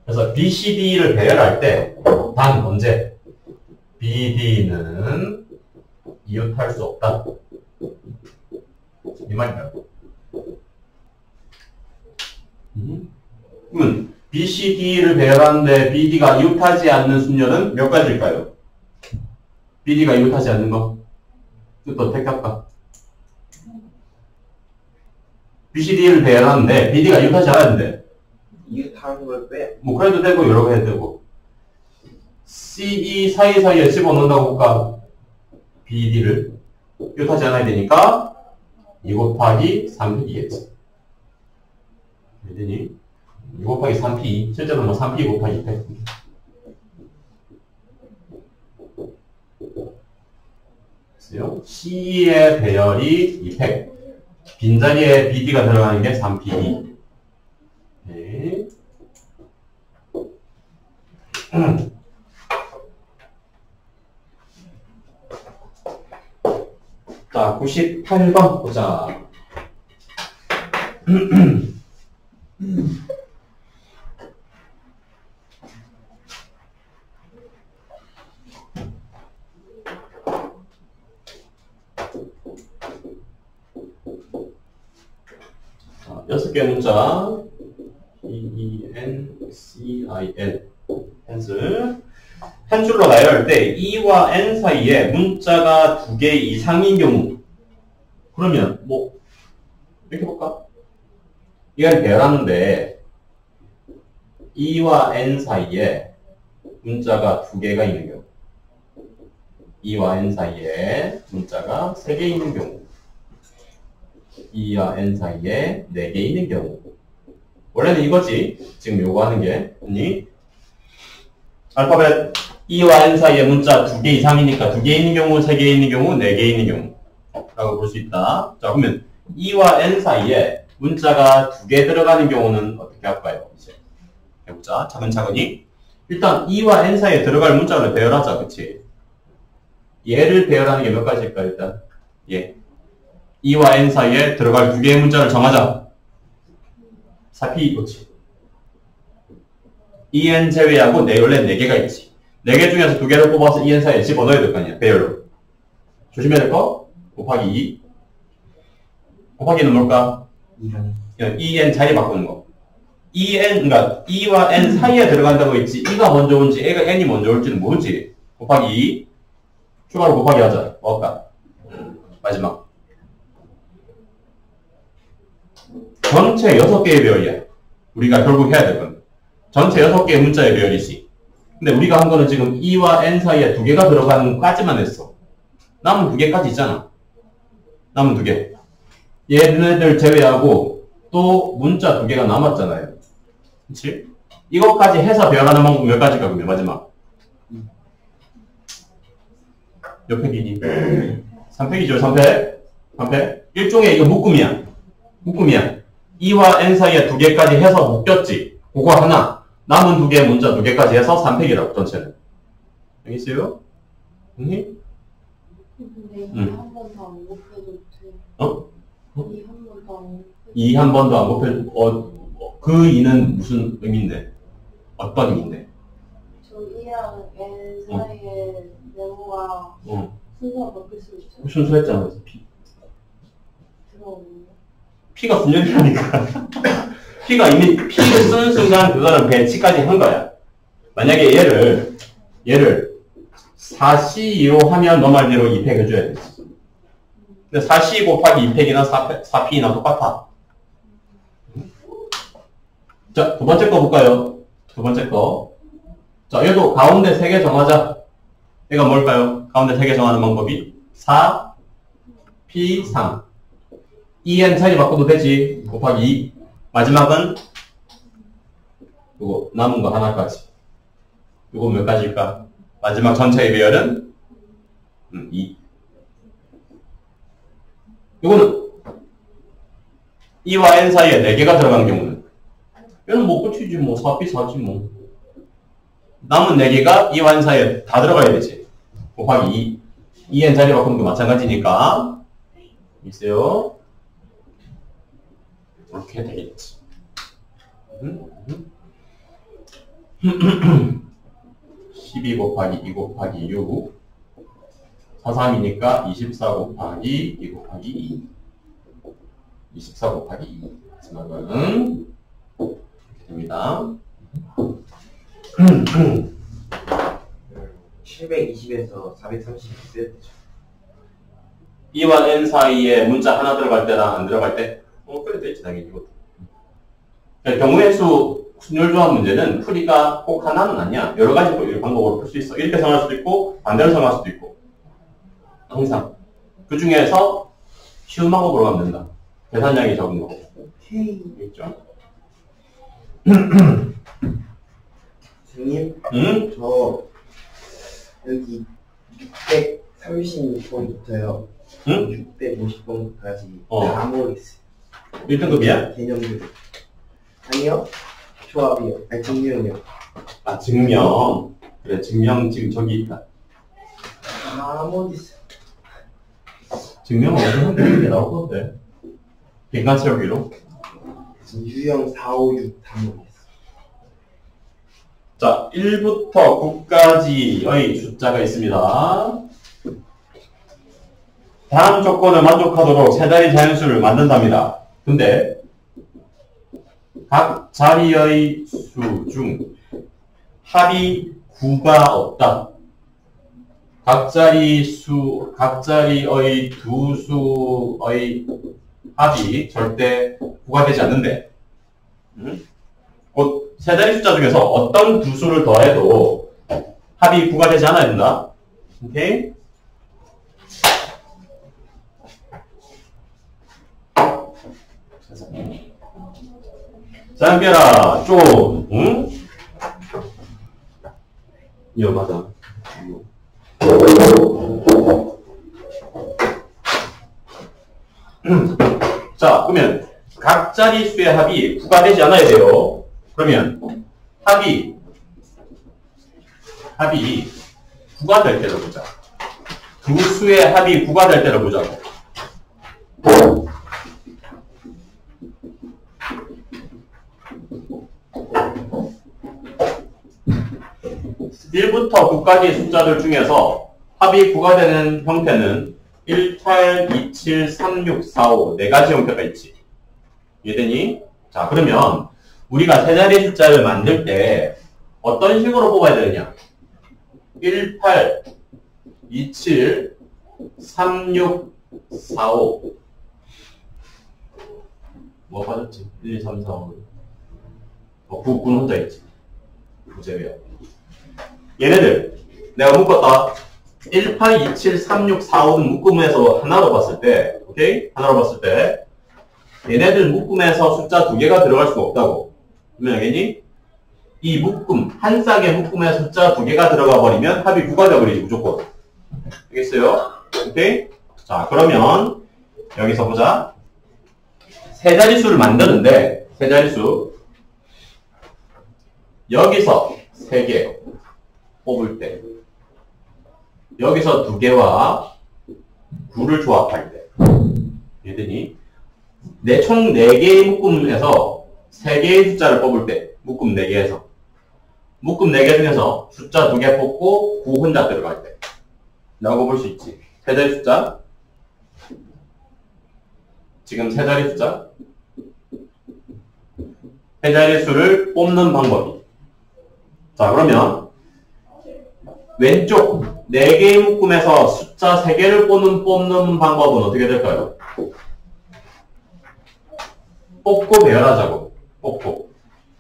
그래서 B, C, D를 배열할 때 단 언제 BD는 이웃할 수 없다. 이 말이다. 그러면 B, C, D를 배열하는데 BD가 이웃하지 않는 순열은 몇 가지일까요? BD가 이웃하지 않는 거? 또 택할까? B, C, D를 배열하는데 BD가 이웃하지 않았는데 이웃하는 걸 빼. 뭐 그래도 되고 여러 개 해도 되고 C, E 사이사이에 집어넣는다고 볼까? BD를 이웃하지 않아야 되니까 2 곱하기 3P겠지. 되니? 2 곱하기 3P, 실제로는 뭐 3P 곱하기 100. 됐어요? C의 배열이 200. 빈자리에 BD가 들어가는 게 3P. 네. 자, 98번 보자. 자, 6개의 문자. E-E-N-C-I-N. 펜슬. 한 줄로 나열할 때 E와 N 사이에 문자가 2개 이상인 경우. 그러면 뭐 이렇게 볼까? 이건 배열하는데 E와 N 사이에 문자가 2개가 있는 경우, E와 N 사이에 문자가 3개 있는 경우, E와 N 사이에 4개 있는 경우. 원래는 이거지. 지금 요거 하는 게. 아니, 알파벳 E와 N 사이에 문자 2개 이상이니까 2개 있는 경우, 3개 있는 경우, 4개 있는 경우 라고 볼 수 있다. 자, 그러면 E와 N 사이에 문자가 2개 들어가는 경우는 어떻게 할까요? 이제 해보자. 차근차근히. 일단 E와 N 사이에 들어갈 문자를 배열하자. 그치? 얘를 배열하는 게 몇 가지일까? 일단 얘. E와 N 사이에 들어갈 2개의 문자를 정하자. 4P 그렇지. EN 제외하고 원래 4개가 있지. 4개 중에서 2개를 뽑아서 EN 사이에 집어넣어야 될 거 아니야. 배열로. 조심해야 될 거? 곱하기 2. 곱하기는 뭘까? EN 자리 바꾸는 거. EN, 그러니까 E와 N 사이에 들어간다고 했지. E가 먼저 온지, N이 먼저 올지는 모르지. 곱하기 2. 추가로 곱하기 하자. 뭘까? 마지막. 전체 6개의 배열이야. 우리가 결국 해야 될 건. 전체 6개의 문자의 배열이지. 근데 우리가 한 거는 지금 E와 N 사이에 2개가 들어가는 것까지만 했어. 남은 2개까지 있잖아. 남은 2개. 얘네들 제외하고 또 문자 2개가 남았잖아요. 그치? 이것까지 해서 배열하는 방법 몇 가지가 그러면 마지막. 몇 팩이니? 3팩이죠, 3팩. 3팩. 일종의 이거 묶음이야. 묶음이야. E와 N 사이에 2개까지 해서 묶였지. 그거 하나. 남은 2개, 문자 2개까지 해서 3팩이라고, 전체는. 알겠어요? 응? 근데 한 번 더 안 곱해도 돼. 어? 이 한 번 더 안 곱해도 2 한 번도 안 곱해, 그 2는 무슨 의미인데? 어떤 의미인데? 저 E랑 N 사이에 네모가 순서가 바뀔 수 있죠? 순수했잖아, 그래서 P. 들어오는 P가 분열이라니까. P가 이미 P를 쓰는 순간 그거는 배치까지 한 거야. 만약에 얘를 4C2로 하면 너 말대로 2팩 해줘야 되지. 근데 4C 곱하기 2팩이나 4P나 똑같아. 자, 두 번째 거 볼까요? 두 번째 거. 자, 얘도 가운데 3개 정하자. 얘가 뭘까요? 가운데 3개 정하는 방법이 4, P, 3. EN 자리 바꿔도 되지. 곱하기 2. 마지막은 요거 남은 거 하나까지. 요거 몇 가지일까? 마지막 전체의 배열은 2. 요거는 E와 N 사이에 4개가 들어간 경우는 얘는 뭐 끝이지 뭐 4P 4지 뭐. 남은 4개가 E와 N 사이에 다 들어가야 되지. 곱하기 2. EN 자리 바꾸는 거 마찬가지니까 있어요. 이렇게 되겠지. 12 곱하기 2 곱하기 6 43이니까 24 곱하기 2 곱하기 2 24 곱하기 2 마지막은 이렇게 됩니다. 720에서 430 E와 N 사이에 문자 하나 들어갈 때랑 안 들어갈 때 그래 되지 당연히 이것도. 경우의 수 순열조합 문제는 풀이가 꼭 하나는 아니야. 여러 가지 방법으로 풀 수 있어. 이렇게 정할 수도 있고 반대로 정할 수도 있고. 항상 그 중에서 쉬운 방법으로 가면 된다. 계산량이 적은 거. 오케이. 있죠? 선생님, 응? 저 여기 636번부터요. 응? 650번까지 어. 다 모르겠어요. 1등급이야? 개념들. 아니요. 조합이요. 아니, 증명이요. 아, 증명. 그래, 증명 지금 저기 있다. 다 모르겠어요. 증명 어디서 되는 게 나올 건데. 빈칸 채우기로. 지금 유형 4, 5, 6 다 모르겠어. 자, 1부터 9까지의 숫자가 있습니다. 다음 조건을 만족하도록 세 자리 자연수를 만든답니다. 근데 각 자리의 수 중 합이 9가 없다. 각 자리의 두 수의 합이 절대 9가 되지 않는데, 곧 세 자리 숫자 중에서 어떤 두 수를 더해도 합이 9가 되지 않아야 된다. 오케이? 자, 연결아, 좀, 응? 이거 맞아. 자, 그러면 각 자리수의 합이 9가 되지 않아야 돼요. 그러면 합이 9가 될 때를 보자. 두 수의 합이 9가 될 때를 보자고. 1부터 9까지의 숫자들 중에서 합이 9가 되는 형태는 1, 8, 2, 7, 3, 6, 4, 5 네 가지 형태가 있지. 이해되니? 자, 그러면 우리가 세 자리 숫자를 만들 때 어떤 식으로 뽑아야 되느냐? 1, 8, 2, 7, 3, 6, 4, 5 뭐 빠졌지? 1, 2, 3, 4, 5 9는 혼자 있지. 9 제외야. 얘네들 내가 묶었다. 1, 8, 2, 7, 3, 6, 4, 5는 묶음에서 하나로 봤을 때, 오케이? 하나로 봤을 때 얘네들 묶음에서 숫자 2개가 들어갈 수가 없다고. 그러면 알겠니? 이 묶음, 한 쌍의 묶음에 숫자 2개가 들어가 버리면 합이 9가 되어버리지, 무조건. 알겠어요? 오케이? 자, 그러면 여기서 보자. 세 자릿수를 만드는데, 세 자릿수 여기서 3개 뽑을 때, 여기서 2개와 9를 조합할 때, 얘들이 총 4개의 묶음에서 3개의 숫자를 뽑을 때, 묶음 4개에서 묶음 4개 중에서 숫자 2개 뽑고 9 혼자 들어갈 때 라고 볼 수 있지. 세 자리 숫자, 지금 세 자리 숫자, 세 자리 수를 뽑는 방법이. 자, 그러면 왼쪽 4개의 묶음에서 숫자 3개를 뽑는 방법은 어떻게 될까요? 뽑고 배열하자고. 뽑고.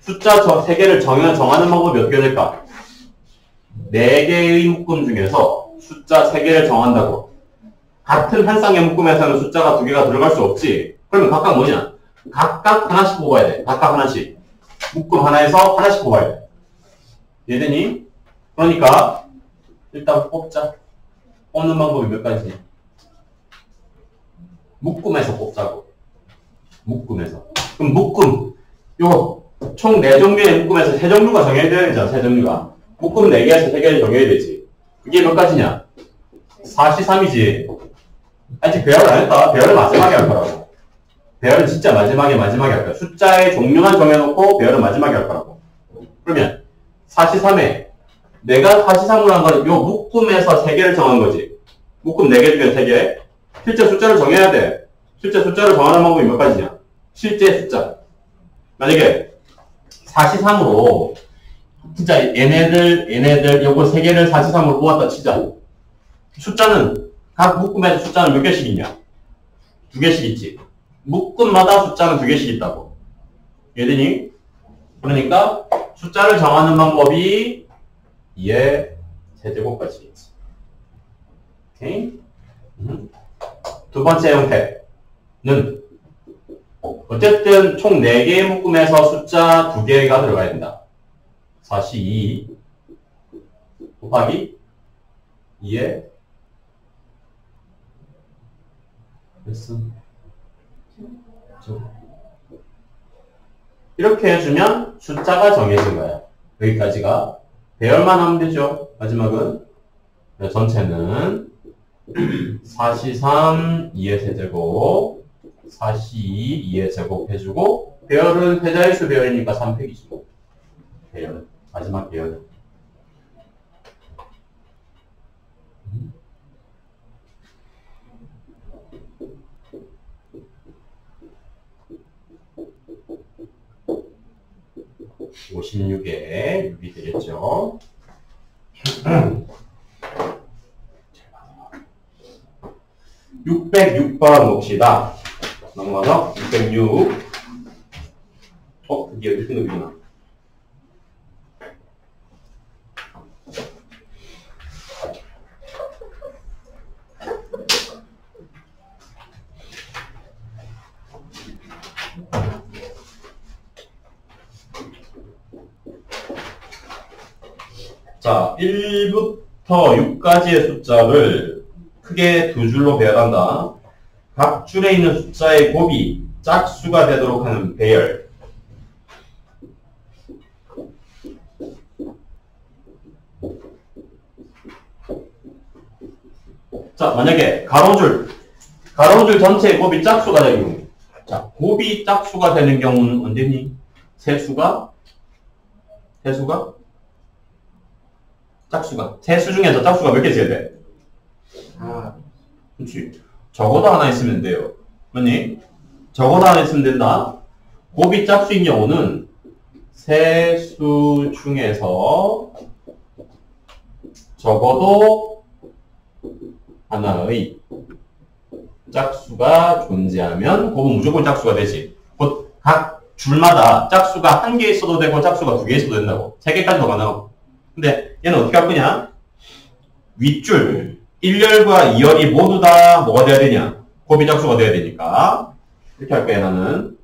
숫자 3개를 정하는 방법이 어떻게 될까? 4개의 묶음 중에서 숫자 3개를 정한다고. 같은 한 쌍의 묶음에서는 숫자가 2개가 들어갈 수 없지. 그러면 각각 뭐냐? 각각 하나씩 뽑아야 돼. 각각 하나씩. 묶음 하나에서 하나씩 뽑아야 돼. 이해되니? 그러니까 일단 뽑자. 뽑는 방법이 몇 가지냐? 묶음에서 뽑자고. 묶음에서. 그럼 묶음. 요거 총 4종류의 묶음에서 3종류가 정해야 되잖아. 3종류가. 묶음 4개에서 3개를 정해야 되지. 그게 몇 가지냐? 4시3이지. 아직 배열을 안 했다. 배열을 마지막에 할 거라고. 배열은 진짜 마지막에 할 거야. 숫자의 종류만 정해놓고 배열은 마지막에 할 거라고. 그러면 4시3에 내가 4시3으로 한 건 요 묶음에서 3개를 정한 거지. 묶음 4개 중에 3개. 실제 숫자를 정해야 돼. 실제 숫자를 정하는 방법이 몇 가지냐? 실제 숫자. 만약에 4시3으로 진짜 얘네들 요거 3개를 4시3으로 뽑았다 치자. 숫자는 각 묶음에서 숫자는 몇 개씩 있냐? 2개씩 있지. 묶음마다 숫자는 2개씩 있다고. 이해되니? 그러니까 숫자를 정하는 방법이 2의 세제곱까지 있지. 오케이? 두 번째 형태는 어쨌든 총 4개의 묶음에서 숫자 2개가 들어가야 된다. 4시 2 곱하기 2의 몇 승? 이렇게 해주면 숫자가 정해진 거야. 여기까지가. 배열만 하면 되죠. 마지막은 전체는 4C3 2의 세제곱 4C2 2의 제곱 해주고 배열은 세자일수 배열이니까 3팩이지. 배열 마지막 배열. (56에) 6이 되겠죠. 606번 봅시다. 넘어가서 606. 드디어 1등급이구나. 자, 1부터 6까지의 숫자를 크게 두 줄로 배열한다. 각 줄에 있는 숫자의 곱이 짝수가 되도록 하는 배열. 자, 만약에 가로줄 전체의 곱이 짝수가 되는 경우. 자, 곱이 짝수가 되는 경우는 언제니? 세수가? 짝수가. 세수 중에서 짝수가 몇 개 있어야 돼? 그렇지. 적어도 하나 있으면 돼요. 맞니? 적어도 하나 있으면 된다. 곱이 짝수인 경우는 세수 중에서 적어도 하나의 짝수가 존재하면 곱은 무조건 짝수가 되지. 곧 각 줄마다 짝수가 한 개 있어도 되고 짝수가 두 개 있어도 된다고. 세 개까지도 가능하고. 근데 얘는 어떻게 할 거냐? 윗줄 1열과 2열이 모두 다 뭐가 돼야 되냐? 곱이 짝수가 돼야 되니까 이렇게 할 거야. 나는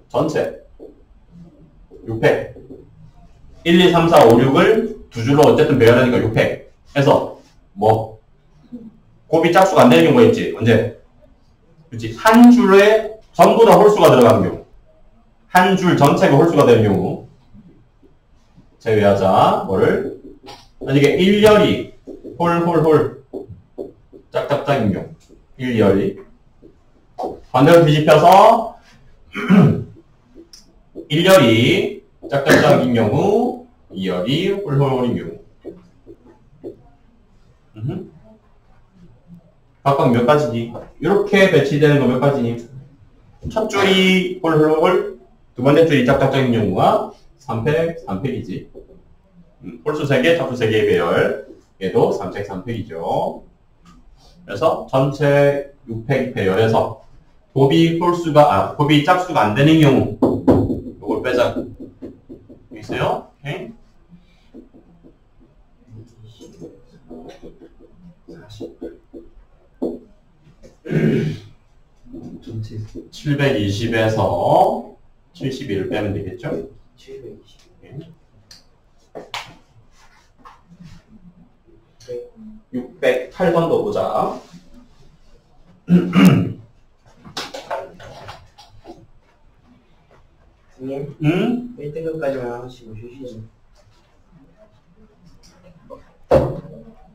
전체 6팩 1, 2, 3, 4, 5, 6을 두 줄로 어쨌든 배열하니까 6팩 해서 뭐 곱이 짝수가 안 되는 경우가 있지. 언제? 그렇지. 한 줄에 전부 다 홀수가 들어가는 경우. 한 줄 전체가 홀수가 되는 경우 제외하자. 뭐를? 만약에 1열이 홀홀홀 짝짝짝인 경우 1열이 반대로 뒤집혀서 1열이 짝짝짝인 경우 2열이 홀홀홀인 경우 각각 몇 가지니? 이렇게 배치되는 거 몇 가지니? 첫 줄이 홀홀홀 두 번째 줄이 짝짝짝인 경우가 3팩, 3팩이지. 홀수 3개, 짝수 3개의 배열. 얘도 3팩, 3팩이죠. 그래서 전체 6팩 배열에서 곱이 짝수가 안 되는 경우 이걸 빼자. 여기 있어요. 오케이. 720에서 71을 빼면 되겠죠? 720. 608번도 보자. 선생님, 1등급까지만 하시고 쉬시죠.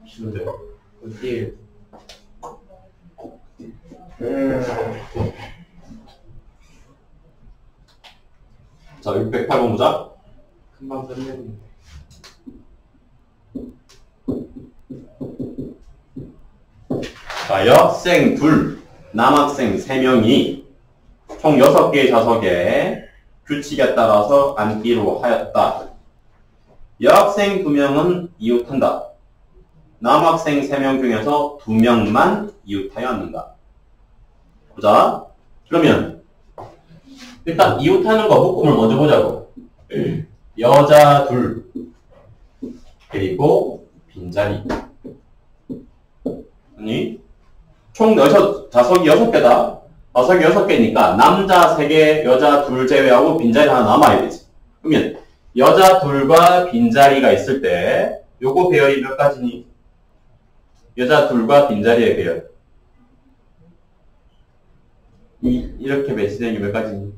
쉬운데요? 어딜? 자, 608번 보자. 금방 끝내는. 자, 여학생 둘, 남학생 3명이 총 6개의 좌석에 규칙에 따라서 앉기로 하였다. 여학생 2명은 이웃한다. 남학생 3명 중에서 2명만 이웃하여 앉는다. 보자. 그러면 일단 이웃하는 거 묶음을 먼저 보자고. 여자 둘 그리고 빈자리. 아니 총 좌석이 6개다. 좌석이 6개니까 남자 3개, 여자 둘 제외하고 빈자리 하나 남아야 되지. 그러면 여자 둘과 빈자리가 있을 때 요거 배열이 몇 가지니? 여자 둘과 빈자리의 배열. 이렇게 배치되는 게 몇 가지니?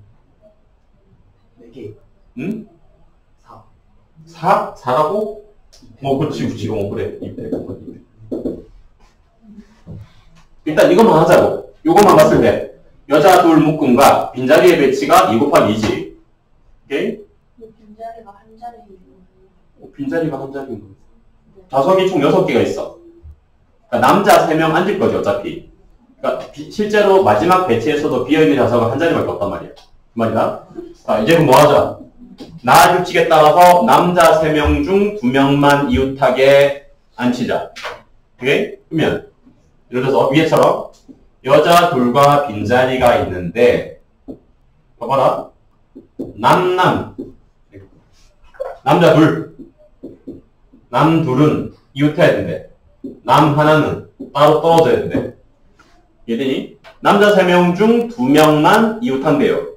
4개. 응? 4. 4? 4라고? 뭐, 그렇지, 그래. 200. 일단 이것만 하자고. 이것만 봤을 때 여자 둘 묶음과 빈자리의 배치가 2 곱하기 2지. 오케이? 빈자리가 한 자리인 빈자리가 한 자리인 거지. 좌석이 총 6개가 있어. 그러니까 남자 3명 앉을 거지 어차피. 그러니까 실제로 마지막 배치에서도 비어있는 좌석은 한 자리밖에 없단 말이야. 그 말이다. 자, 이제 그럼 뭐 하자? 나 규칙에 따라서 남자 3명 중 2명만 이웃하게 앉히자. 오케이? 그러면 예를 들어서 위에처럼 여자 둘과 빈자리가 있는데 봐봐라. 남자 둘. 남 둘은 이웃해야 된대. 남 하나는 따로 떨어져야 된대. 이해되니? 남자 3명 중 2명만 이웃한대요.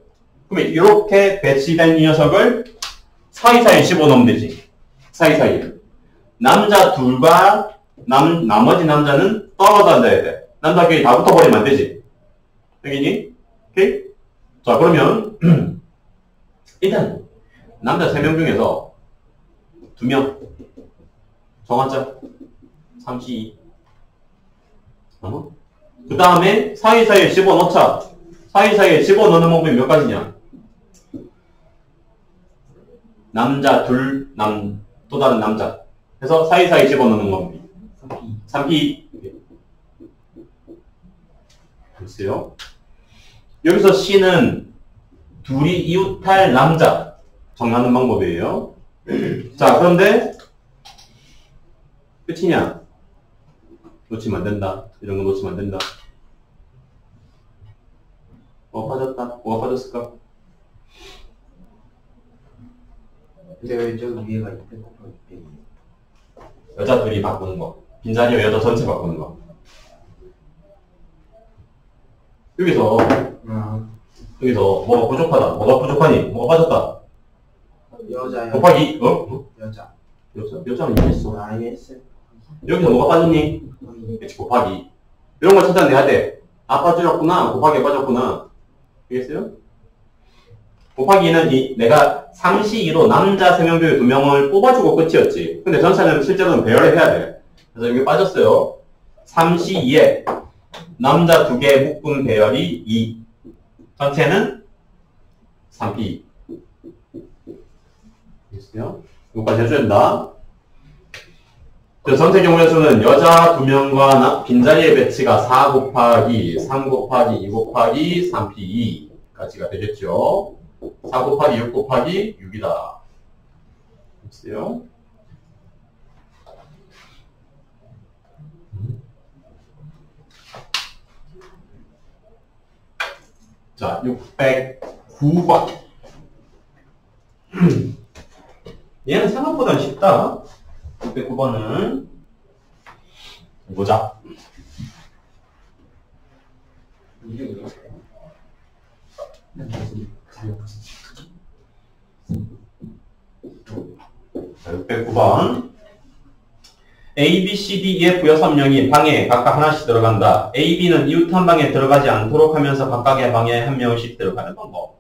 그러면 이렇게 배치된 이 녀석을 사이사이에 집어넣으면 되지. 사이사이에. 남자 둘과 나머지 남자는 떨어져 앉아야 돼. 남자끼리 다 붙어버리면 안 되지. 되겠니? 오케이? 자, 그러면 일단 남자 3명 중에서 2명 정하자. 32. 그 다음에 사이사이에 집어넣자. 사이사이에 집어넣는 방법이 몇 가지냐? 남자 둘, 또 다른 남자. 그래서 사이사이에 집어넣는 방법이 3P. 글쎄요. 여기서 C는 둘이 이웃할 남자 정하는 방법이에요. 자, 그런데 끝이냐? 놓치면 안 된다. 이런 거 놓치면 안 된다. 빠졌다. 뭐가 빠졌을까? 근데 왜 저기 위에가 200 곱하기 200이에요? 여자 둘이 바꾸는 거. 빈자리와 여자 전체 바꾸는 거. 여기서 뭐가 부족하다. 뭐가 부족하니? 뭐가 빠졌다. 여자요. 곱하기 여자. 여자는 이미 있어. IS. 여기서 뭐가 빠졌니? 그렇지, 곱하기. 이런 걸 찾아내야 돼. 아, 빠졌구나. 곱하기 빠졌구나. 알겠어요? 곱하기는 내가 상시2로 남자 3명 중에 2명을 뽑아주고 끝이었지. 근데 전체는 실제로는 배열을 해야 돼. 그래서 여기 빠졌어요. 상시2에 남자 2개 묶음 배열이 2. 전체는 3P. 알겠어요? 이거까지 해줘야 된다. 전체 경우의 수는 여자 2명과 빈자리의 배치가 4 곱하기 3 곱하기 2 곱하기 3P2까지가 되겠죠. 4 곱하기 6 곱하기 6이다. 됐어요? 자, 609번. 얘는 생각보다 쉽다. 609번은 보자. 자, 609번. A, B, C, D, E, F 6명이 방에 각각 하나씩 들어간다. A, B는 이웃한 방에 들어가지 않도록 하면서 각각의 방에 한 명씩 들어가는 방법.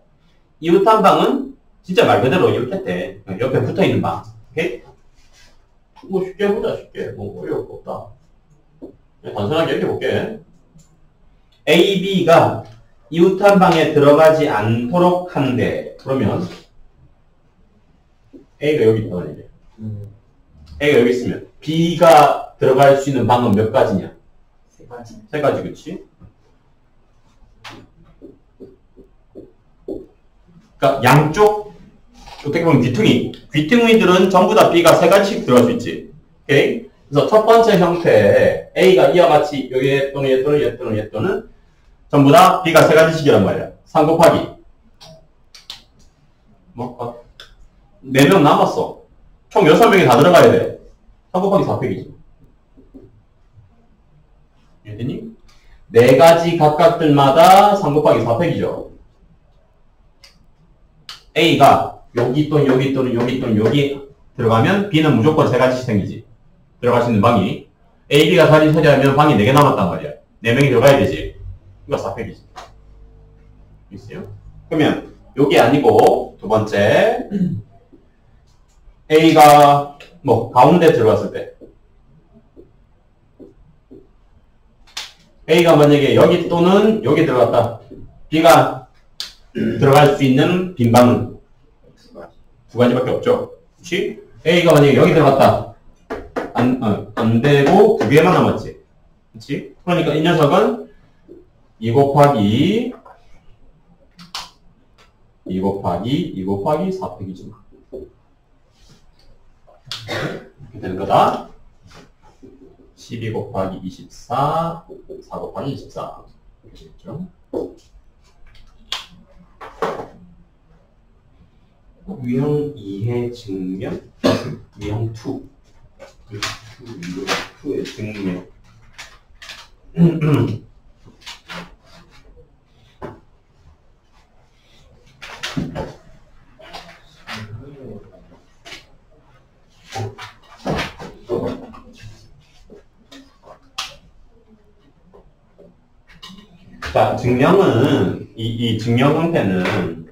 이웃한 방은 진짜 말 그대로 이웃했대. 옆에 붙어있는 방. 오케이? 뭐 쉽게 보자, 쉽게. 뭐 어려울 거 없다. 단순하게 이렇게 볼게. A, B가 이웃한 방에 들어가지 않도록 한대. 그러면 A가 여기 있다는 얘기야. A가 여기 있으면 B가 들어갈 수 있는 방은 몇 가지냐? 3가지. 3가지, 그치? 그러니까 양쪽 어떻게 보면 귀퉁이들은 전부 다 B가 3가지씩 들어갈 수 있지. 오케이? 그래서 첫 번째 형태에 A가 이와 같이 여기 또는 얘 또는 얘 또는 얘 또는 전부 다 B가 3가지씩이란 말이야. 3 곱하기 4명 남았어. 총 6명이 다 들어가야 돼. 3 곱하기 4팩이지. 이해되니? 4가지 각각들마다 3 곱하기 4팩이죠. A가 여기 또는 여기 또는 여기 또는 여기 들어가면 B는 무조건 3가지씩 생기지. 들어갈 수 있는 방이. A, B가 자리 차지하면 방이 4개 남았단 말이야. 4명이 들어가야 되지. 이거 4팩이지. 있어요? 그러면 여기 아니고 두 번째 A가 가운데 들어갔을 때 A가 만약에 여기 또는 여기 들어갔다. B가 들어갈 수 있는 빈 방은 두 가지밖에 없죠. 그렇지? A가 만약에 여기 들어갔다. 안 되고 두 개만 남았지. 그렇지? 그러니까 이 녀석은 2 곱하기 4팩이죠. 이렇게 되는 거다. 12 곱하기 24, 4 곱하기 24. 이렇게 되겠죠. 유형 2의 증명, 유형 2. 유형 2의 증명. 자, 증명은, 이 증명 형태는,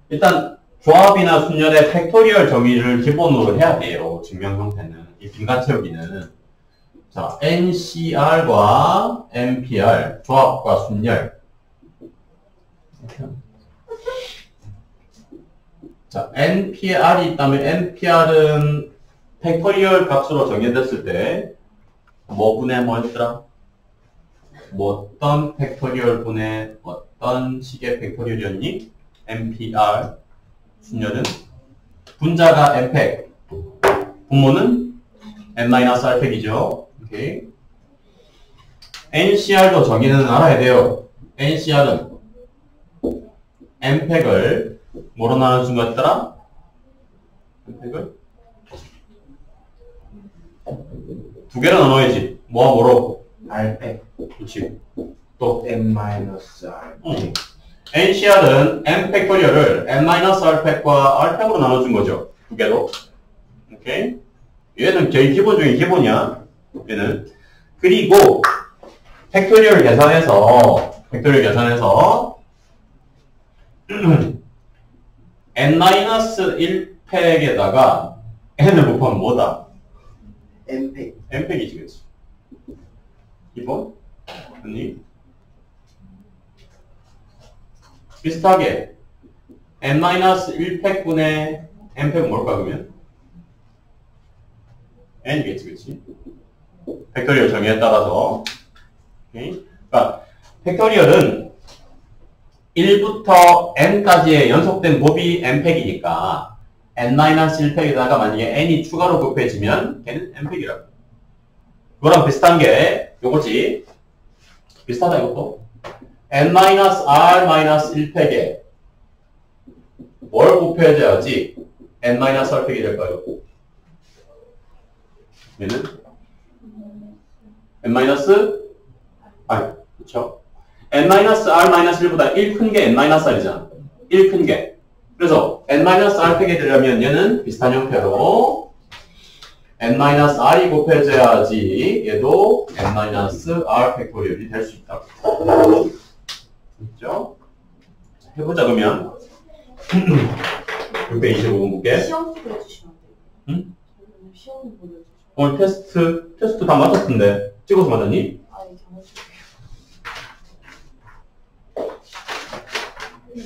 일단, 조합이나 순열의 팩토리얼 정의를 기본으로 해야 돼요. 증명 형태는. 이 빈칸 채우기는. 자, NCR과 NPR, 조합과 순열. 자, NPR이 있다면, NPR은 팩토리얼 값으로 정의됐을 때, 뭐 분의 뭐였더라? 뭐 어떤 팩토리얼 분의 어떤 식의 팩토리얼이었니? NPR 순열은 분자가 n팩, 분모는 n-r팩이죠. 오케이. NCR도 정의는 알아야 돼요. NCR은 n팩을 뭐로 나눠준 거였더라? n팩을 두 개로 나눠야지. 뭐와 뭐로? R팩. 그렇지. 또 N-R. NCR은 n 팩토리얼을 n-r팩과 r팩으로 나눠준 거죠. 두 개로. 오케이. 얘는 제일 기본 중에 기본이야. 얘는. 그리고 팩토리얼 계산해서 n-1팩에다가 n을 곱하면 뭐다? N팩. n팩이지, 그치? 기본? 아니? 비슷하게 n-1팩분의 n팩은 뭘까 그러면? n이겠지, 그치? 팩토리얼 정의에 따라서. 오케이? 그러니까 팩토리얼은 1부터 n까지의 연속된 곱이 n팩이니까 n-1팩에다가 만약에 n이 추가로 곱해지면 걔는 n팩이라고. 그거랑 비슷한 게 요거지. 비슷하다 이것도. n-r-1팩에 뭘 곱해줘야지 n-r팩이 될까요? 얘는 그쵸? n-r-1보다 1 큰 게 n-r이잖아. 1 큰 게. 그래서 n-r팩이 되려면 얘는 비슷한 형태로 n-r이 곱해져야지 얘도 n-r 팩토리얼이 될 수 있다고. 있죠? 해보자 그러면 625번 볼게. 시험 보내주시면 안 돼요? 응? 시험 보내주시면. 오늘 테스트 다 맞췄던데 찍어서 맞았니? 아니, 경험줄게요.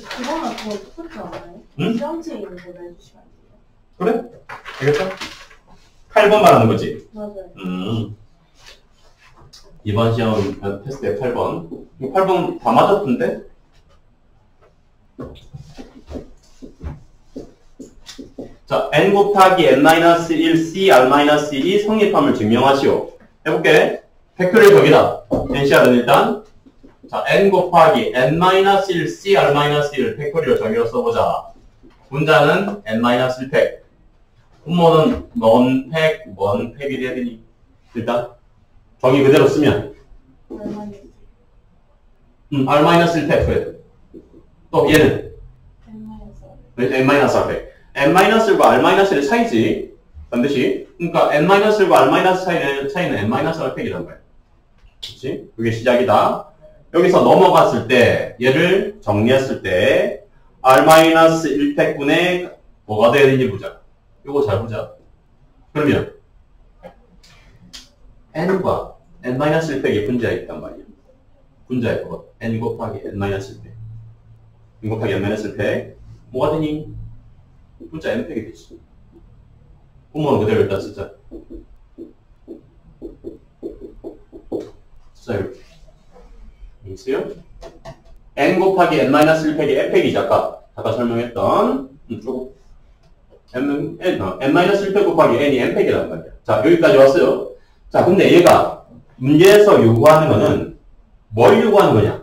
그거랑 그거 똑같지 않아요? 응? 시험지에 있는 거 내주시면 안 돼요? 그래? 알겠어? 8번 말하는 거지? 맞아요. 이번 시험 테스트에 8번. 8번 다 맞았던데? 자, n 곱하기 n-1 c r-1이 성립함을 증명하시오. 해볼게. 팩토리얼 정의다. NCR은 일단 자, n 곱하기 n-1 c r-1을 팩토리얼 정의로 써보자. 분자는 n-1팩. 분모는 원팩이 돼야 되니? 일단 정의 그대로 쓰면 r-1팩 그래. 또 얘는 n-r팩. n-과 r-의 차이지. 반드시. 그러니까 n-과 r- 차이는 n-r팩이란 거야. 그렇지? 그게 시작이다. 여기서 넘어갔을 때 얘를 정리했을 때 r-1팩분의 뭐가 돼야 되는지 보자. 요거 잘 보자. 그러면 n과 n-1팩이 분자에 있단 말이야. 분자의 그거. n 곱하기 n-1팩. n 곱하기 n-1팩. 뭐가 되니? 분자 n팩이 되지. 분모는 그대로 일단 쓰자. 자, 이렇게. 있어요? n 곱하기 n-1팩이 n팩이지, 아까 설명했던. 조금. n-1팩 곱하기 n이 n팩이란 말이야. 자, 여기까지 왔어요. 자, 근데 얘가 문제에서 요구하는 거는 뭘 요구하는 거냐?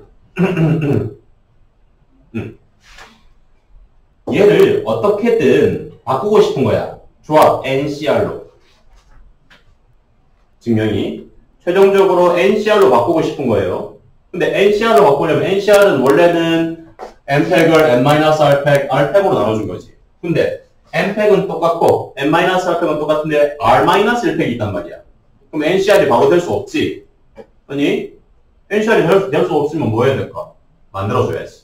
얘를 어떻게든 바꾸고 싶은 거야. 조합 NCR로. 증명이. 최종적으로 NCR로 바꾸고 싶은 거예요. 근데 NCR로 바꾸려면 NCR은 원래는 n팩을 n-r팩, r팩으로 나눠준 거지. 근데 n팩은 똑같고 n-r팩은 똑같은데 r-1팩이 있단 말이야. 그럼 NCR이 바로 될 수 없지. 아니 NCR이 될 수 없으면 뭐 해야 될까? 만들어줘야지.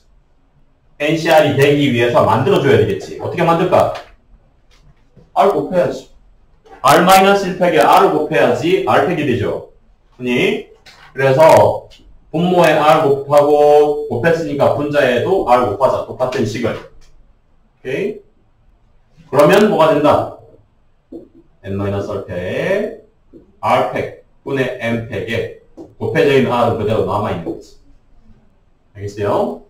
NCR이 되기 위해서 만들어줘야 되겠지. 어떻게 만들까? R 곱해야지. R-1팩에 R을 곱해야지 R팩이 되죠. 아니 그래서 분모에 R 곱하고 곱했으니까 분자에도 R 곱하자. 똑같은 식을. 오케이? 그러면 뭐가 된다? n-r팩 R팩 분의 n팩에 곱해져 있는 R은 그대로 남아있는 거지. 알겠어요?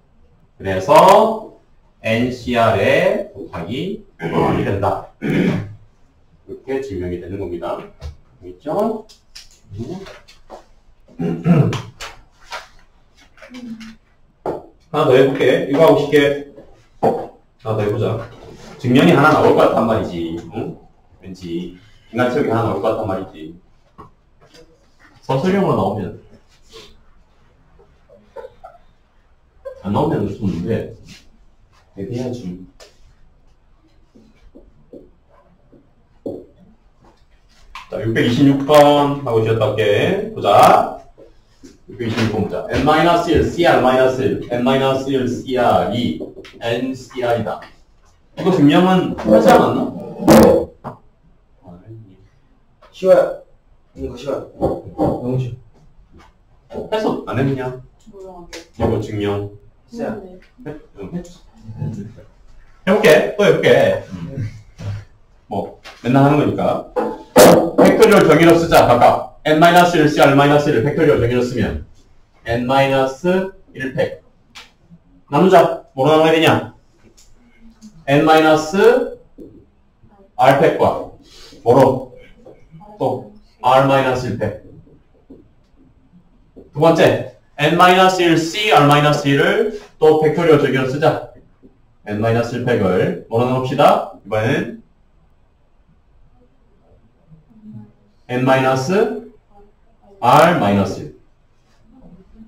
그래서 NCR에 곱하기 R이 된다. 이렇게 증명이 되는 겁니다. 알겠죠? 하나 더 해볼게. 이거 하고 싶게. 하나 더 해보자. 증명이 하나 나올 것 같단 말이지. 응? 왠지 인간체육이 하나 나올 것 같단 말이지. 서술형으로 나오면 안 나오면 좋은데 대비해야지. 자, 626번 하고 쉬었다 할게. 보자. 626번 보자. n-1, cr-1, n-1, cr이 ncr이다. 이거 증명은 하지 않았나? 쉬워요. 이거 쉬워요. 너무 쉬워. 해서 안 했느냐? 몰라. 이거 증명. 진짜. 해볼게. 또 해볼게. 뭐 맨날 하는 거니까. 팩토리얼 정의로 쓰자. 각각 n-1, cr-1을 팩토리얼 정의로 쓰면 n-1팩 나누자. 뭐로 나눠야 되냐? n-r팩과 뭐로? 또 r-1팩. 두 번째 n-1, cr-1을 또 팩토리얼 정의로 쓰자. n-1팩을 뭐로 나눕시다? 이번에는 n-r-1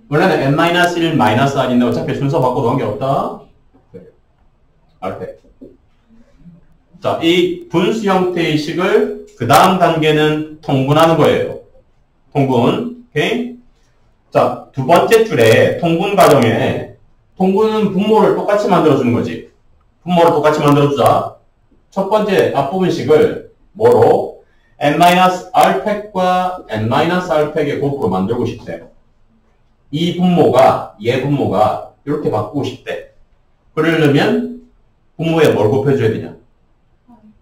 원래는 n-1 -r인데 어차피 순서 바꿔도 관계없다. r팩. 자, 이 분수 형태의 식을 그 다음 단계는 통분하는 거예요. 통분. 오케이? 자, 두 번째 줄에 통분 과정에 통분은 분모를 똑같이 만들어주는 거지. 분모를 똑같이 만들어주자. 첫 번째 앞부분식을 뭐로? n-r팩과 n-r팩의 곱으로 만들고 싶대. 이 분모가, 얘 분모가 이렇게 바꾸고 싶대. 그러려면 분모에 뭘 곱해줘야 되냐?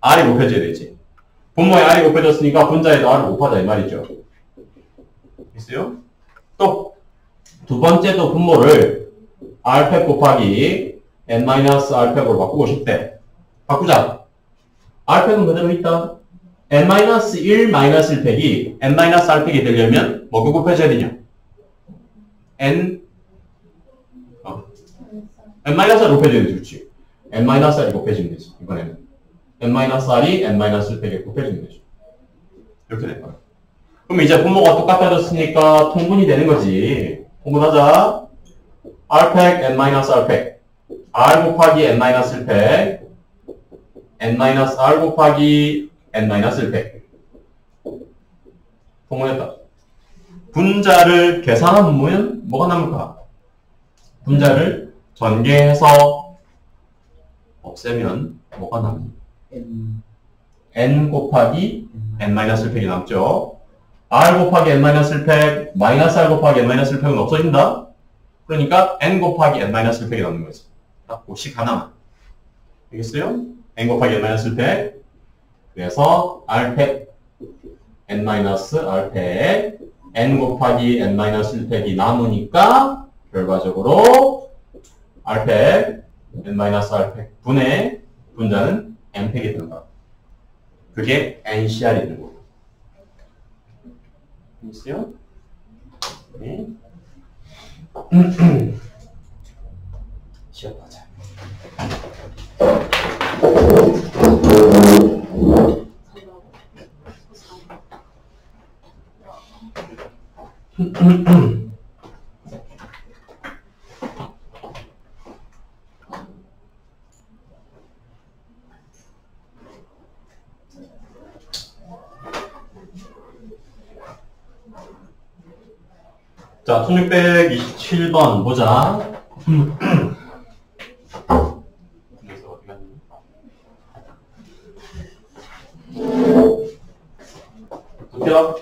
r이 곱해줘야 되지. 분모에 r이 곱해졌으니까 분자에도 r을 곱하자 이 말이죠. 있어요? 또 두 번째도 분모를 r팩 곱하기 n-r팩으로 바꾸고 싶대. 바꾸자. r팩은 그대로 있다. n-1 -1팩이 n-r팩이 되려면 뭐가 곱해져야 되냐? n-r을 곱해줘야 되지. 그렇지. n-r이 곱해지면 되지. 이번에는 n-r이 n-1팩에 곱해지면 되죠. 이렇게 될 거야. 그럼 이제 분모가 똑같아졌으니까 통분이 되는 거지. 통분하자. r팩 n-r팩 r 곱하기 n-1팩 n-r 곱하기 n-1팩 통분했다. 분자를 계산하면 뭐가 남을까? 분자를 전개해서 없애면 뭐가 남니? n 곱하기 n-1팩이 남죠. r 곱하기 n-1팩 마이너스 r 곱하기 n-1팩은 없어진다. 그러니까 n 곱하기 n-1팩이 남는 거지. 딱 고식 하나만. 알겠어요? n 곱하기 n-1팩. 그래서 r팩 n-r팩 n 곱하기 n-1팩이 남으니까 결과적으로 r팩 n-r팩 분의 분자는 n팩이 되는 거야. 그게 NCR이 되는 거고. 알겠어요? 네. 시험 보자. 자, 1627번 보자. 그래서 어디 갔니? 눕혀.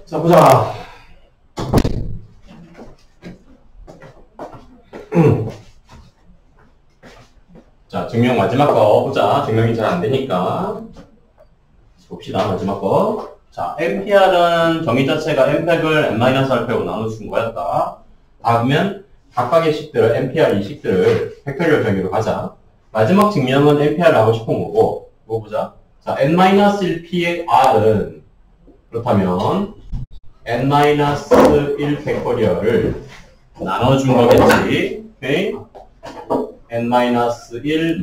자, 보자. 자, 증명 마지막 거 보자. 증명이 잘 안 되니까. 봅시다, 마지막 거. 자, MPR은 정의 자체가 M팩을 N-R팩으로 나눠준 거였다. 다음은 각각의 식들, MPR 이 식들을 팩토리얼 정의로 가자. 마지막 증명은 MPR을 하고 싶은 거고, 이거 보자. 자, N-1P의 R은 그렇다면 N-1 팩토리얼을 나눠준 거겠지. 오케이? N-1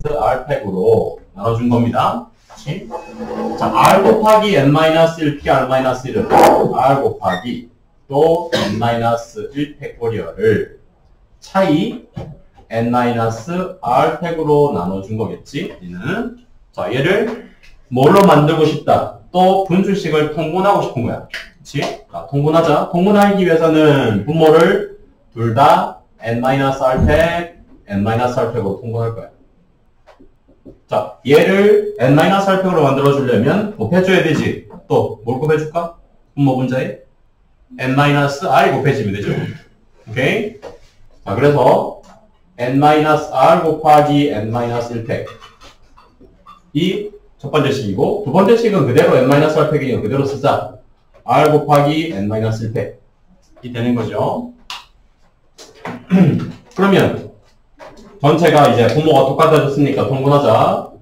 R팩으로 나눠준 겁니다. 그치? 자, R 곱하기 N-1 P R-1은 R 곱하기 또 N-1 팩토리얼을 차이 N-R 팩으로 나눠준 거겠지? 얘는. 자, 얘를 뭘로 만들고 싶다? 또 분수식을 통분하고 싶은 거야. 그치? 자, 통분하자. 통분하기 위해서는 분모를 둘 다 N-R 팩, N-R 팩으로 통분할 거야. 자, 얘를 N-R 팩으로 만들어주려면 곱해줘야 되지. 또 뭘 곱해줄까? 분모 분자에 N-R 곱해지면 되죠. 오케이? 자, 그래서 N-R 곱하기 N-1 팩. 이 첫 번째 식이고, 두 번째 식은 그대로 N-R 팩이니까 그대로 쓰자. R 곱하기 N-1 팩이 되는 거죠. 그러면 전체가 이제 분모가 똑같아졌으니까 통분하자.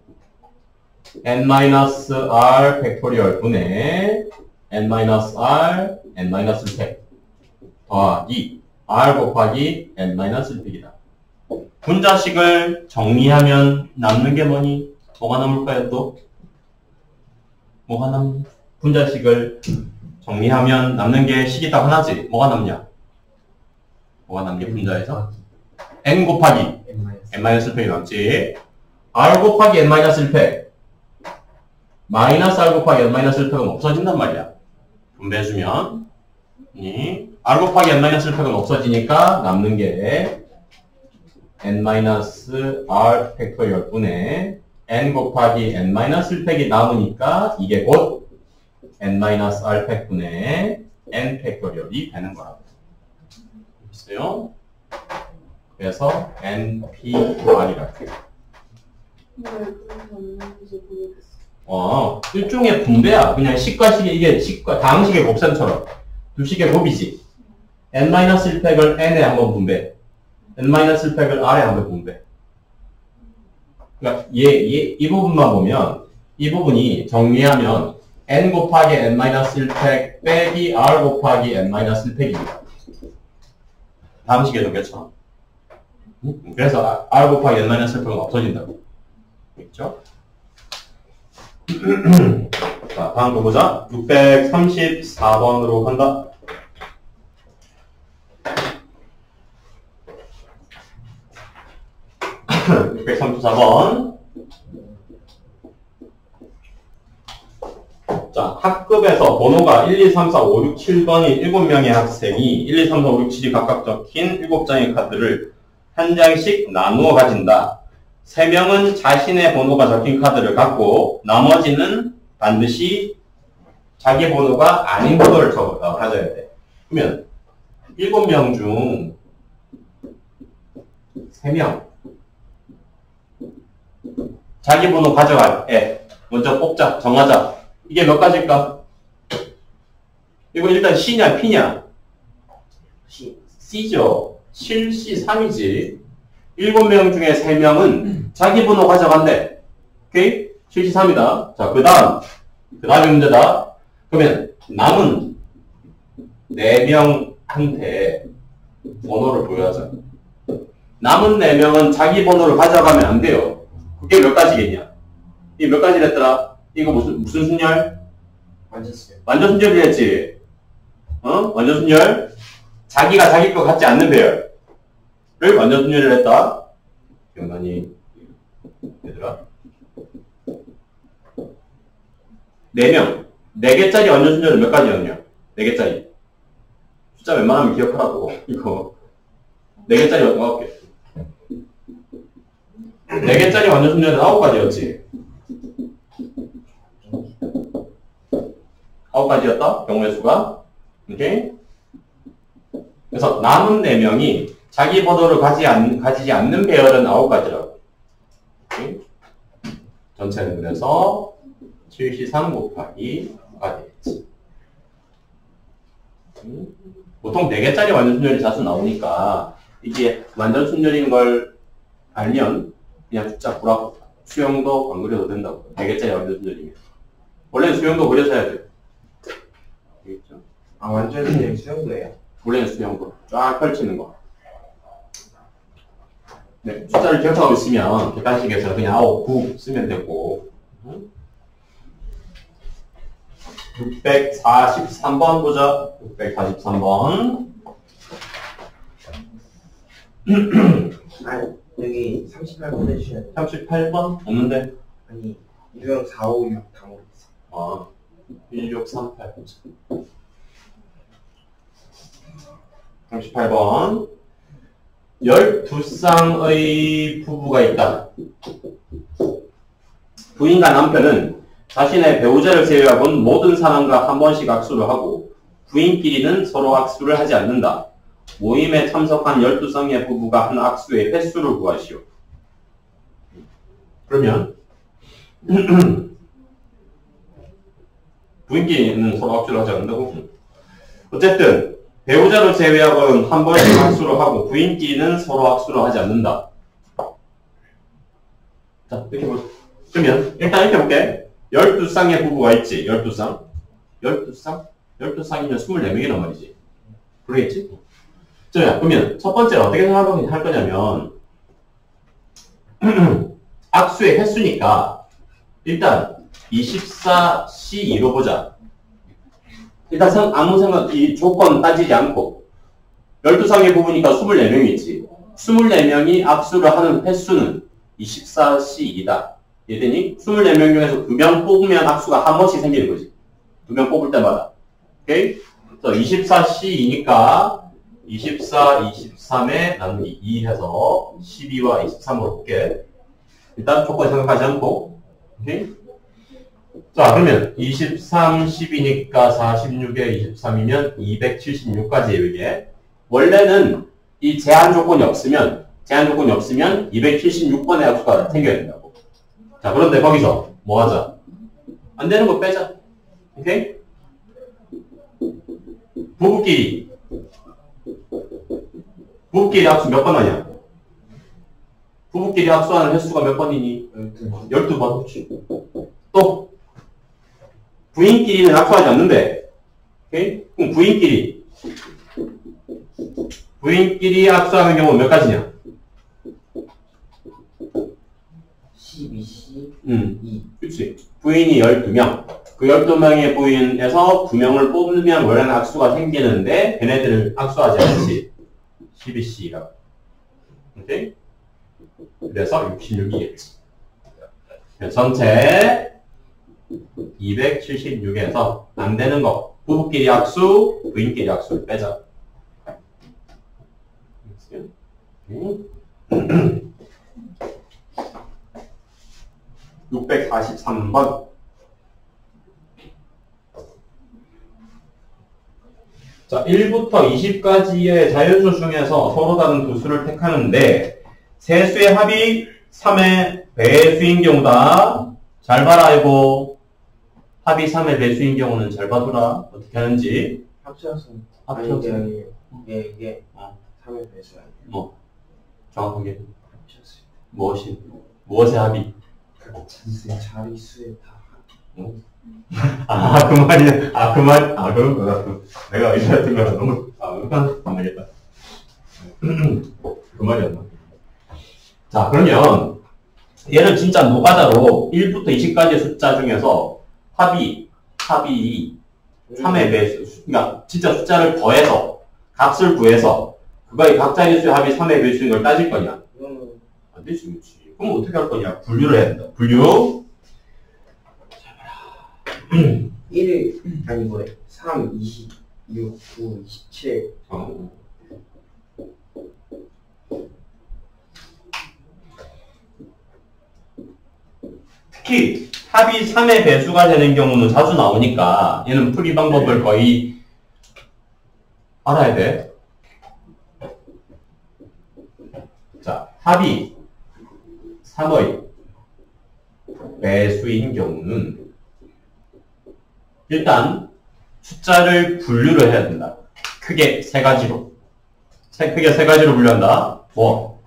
N-R 팩토리얼 분의 N-R, N-1 팩 더하기 R 곱하기 N-1 팩이다. 분자식을 정리하면 남는 게 뭐니? 뭐가 남을까요 또? 뭐가 남니? 분자식을 정리하면 남는 게 식이 딱 하나지. 뭐가 남냐? 뭐가 남니 분자에서? N 곱하기 N-1 팩이 남지. R 곱하기 N-1 팩 마이너스 R 곱하기 N-1 팩은 없어진단 말이야. 분배해주면 R 곱하기 N-1 팩은 없어지니까 남는 게 N-R 팩토리얼 분의 N 곱하기 N-1 팩이 남으니까 이게 곧 N-R 팩 분의 N 팩토리얼이 되는 거라고. 있어요? 그래서 NPR이라고. 일종의 분배야. 그냥 식과 식의, 이게 식과, 다항식의 곱셈처럼. 두 식의 곱이지. N-1 팩을 N에 한번 분배. N-1 팩을 R에 한번 분배. 그러니까 이 부분만 보면, 이 부분이 정리하면 n 곱하기 n-1팩 빼기 r 곱하기 n-1팩입니다. 다음 식에 넣겠죠? 그래서 r 곱하기 n-1팩은 없어진다고. 있죠? 자, 다음 거 보자. 634번으로 간다. 634번. 자, 학급에서 번호가 1, 2, 3, 4, 5, 6, 7번인 7명의 학생이 1, 2, 3, 4, 5, 6, 7이 각각 적힌 7장의 카드를 한 장씩 나누어 가진다. 3명은 자신의 번호가 적힌 카드를 갖고 나머지는 반드시 자기 번호가 아닌 번호를 가져야 돼. 그러면 7명 중 3명 자기 번호 가져갈 애 먼저 뽑자. 정하자. 이게 몇 가지일까? 이거 일단 C냐 P냐? C죠. 7C 3이지. 7명 중에 3명은 자기 번호 가져간대. 오케이? 7C 3이다. 자, 그 다음이 문제다. 그러면 남은 4명한테 번호를 보여하자. 남은 4명은 자기 번호를 가져가면 안 돼요. 그게 몇 가지겠냐? 이게 몇 가지랬더라? 이거 무슨 순열? 완전 순열이랬지. 완전 순열. 자기가 자기 거 갖지 않는 배열을 완전 순열을 했다. 기억나니? 얘들아. 4명. 4개짜리 완전 순열은 몇 가지였냐? 4개짜리. 숫자 웬만하면 기억하라고. 이거. 4개짜리 어떤 거 4개짜리 완전 순열은 9가지였지. 9가지였다? 경우의 수가. 오케이? 그래서 남은 4명이 자기 번호를 가지지 않는 배열은 9가지라고. 오케이? 전체는 그래서 7C3 곱하기 9가 되겠지. 보통 4개짜리 완전 순열이 자주 나오니까 이게 완전 순열인 걸 알면 그냥 숫자 보라고. 수형도 안 그려도 된다고. 4개짜리 완전 순열이면. 원래는 수형도 그려서 해야 돼. 알겠죠? 아, 완전 그냥 수영도예요? 원래는 수형도 쫙 펼치는 거. 네, 숫자를 기억하고 있으면 객관식에서 그냥 9, 9 쓰면 되고. 643번 보자. 643번. 아니, 여기 38번 해주셔야 38번? 없는데? 아니, 유형 4, 5, 6 다 모르겠어. 아, 1638. 38번. 12쌍의 부부가 있다. 부인과 남편은 자신의 배우자를 제외하고는 모든 사람과 한 번씩 악수를 하고 부인끼리는 서로 악수를 하지 않는다. 모임에 참석한 12쌍의 부부가 한 악수의 횟수를 구하시오. 그러면 부인끼리는 서로 악수를 하지 않는다고? 어쨌든 배우자를 제외하고는 한 번씩 악수를 하고 부인끼리는 서로 악수를 하지 않는다. 자, 이렇게 보자. 그러면 일단 이렇게 볼게. 12쌍의 부부가 있지. 12쌍. 12쌍? 12쌍이면 24명이란 말이지. 그러겠지? 자, 그러면 첫 번째로 어떻게 할 거냐면 악수의 횟수니까 일단 24C2로 보자. 일단 아무 생각, 이 조건 따지지 않고 12쌍의 부부니까 24명이 있지. 24명이 악수를 하는 횟수는 24C2다. 이랬더니 24명 중에서 2명 뽑으면 악수가 한 번씩 생기는 거지. 2명 뽑을 때마다. 오케이? 그래서 24C2니까 24, 23에 나누기 2 해서 12와 23으로 볼게. 일단 조건 생각하지 않고. 오케이? 자, 그러면 23, 10이니까 46에 23이면 276까지예요, 이게. 원래는 이 제한 조건이 없으면 276번의 악수가 생겨야 된다고. 자, 그런데 거기서 뭐 하자? 안 되는 거 빼자. 오케이? 부부끼리 악수 몇 번 하냐? 부부끼리 악수하는 횟수가 몇 번이니? 12번. 또 부인끼리는 악수하지 않는데, 오케이? 그럼 부인끼리 악수하는 경우는 몇 가지냐? 12C 2. 그치. 부인이 12명. 그 12명의 부인에서 2명을 뽑으면 원래는 악수가 생기는데, 걔네들은 악수하지 않지. 12C라고. 오케이? 그래서 66이겠지. 전체 276에서 안 되는 거. 부부끼리 악수, 부인끼리 악수를 빼자. 643번. 자, 1부터 20까지의 자연수 중에서 서로 다른 두 수를 택하는데, 세 수의 합이 3의 배수인 경우다. 잘 봐라, 이거. 합이 3의 배수인 경우는 잘 봐두라. 어떻게 하는지. 합쳐서. 합쳐서. 이게 3의 배수야. 정확하게. 합쳤어요. 무엇의 합이? 자릿수의 다. 그 말이야. 그런 거야. 내가 의사했던 거랑 너무, 안 말겠다. 그 말이었나? 자, 그러면, 얘는 진짜 노가다로 1부터 20까지의 숫자 중에서 합이 3의 배수, 그러니까 진짜 숫자를 더해서, 값을 구해서, 그거의 각자의 수의 합이 3의 배수인 걸 따질 거냐? 안 되지, 그렇지. 그럼 어떻게 할 거냐? 분류를 해야 된다. 분류. 1, 아니 뭐래. 3, 20, 6, 9, 27. 특히 합이 3의 배수가 되는 경우는 자주 나오니까 얘는 풀이 방법을 거의 알아야 돼. 자, 합이 3의 배수인 경우는 일단 숫자를 분류를 해야 된다. 크게 세 가지로. 크게 세 가지로 분류한다. 뭐?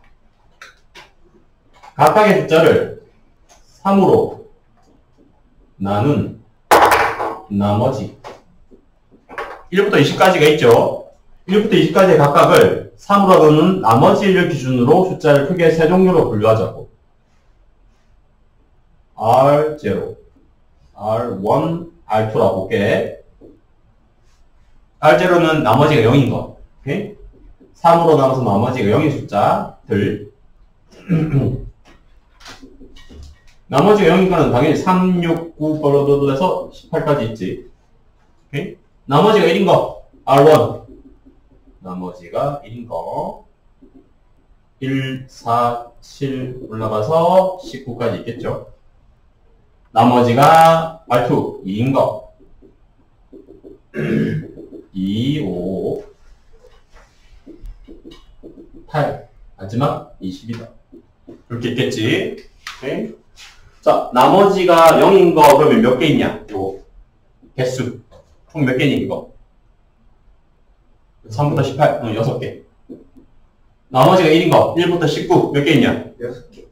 각각의 숫자를 3으로 나눈 나머지 1부터 20까지가 있죠. 1부터 20까지의 각각을 3으로 나누는 나머지를 기준으로 숫자를 크게 세 종류로 분류하자고. R0, R1, R2라고 볼게. R0는 나머지가 0인 거. 오케이? 3으로 나눠서 나머지가 0인 숫자들. 나머지가 0인 거는 당연히 3, 6, 9, 벌러도 해서 18까지 있지. 오케이? 나머지가 1인 거. R1. 나머지가 1인 거. 1, 4, 7 올라가서 19까지 있겠죠. 나머지가 R2, 2인 거. 2, 5, 8. 마지막 20이다. 이렇게 있겠지. 오케이? 자, 나머지가 0인 거 그러면 몇 개 있냐? 요 개수. 총 몇 개니 이거? 3부터 18, 6개. 나머지가 1인 거, 1부터 19, 몇 개 있냐? 6개.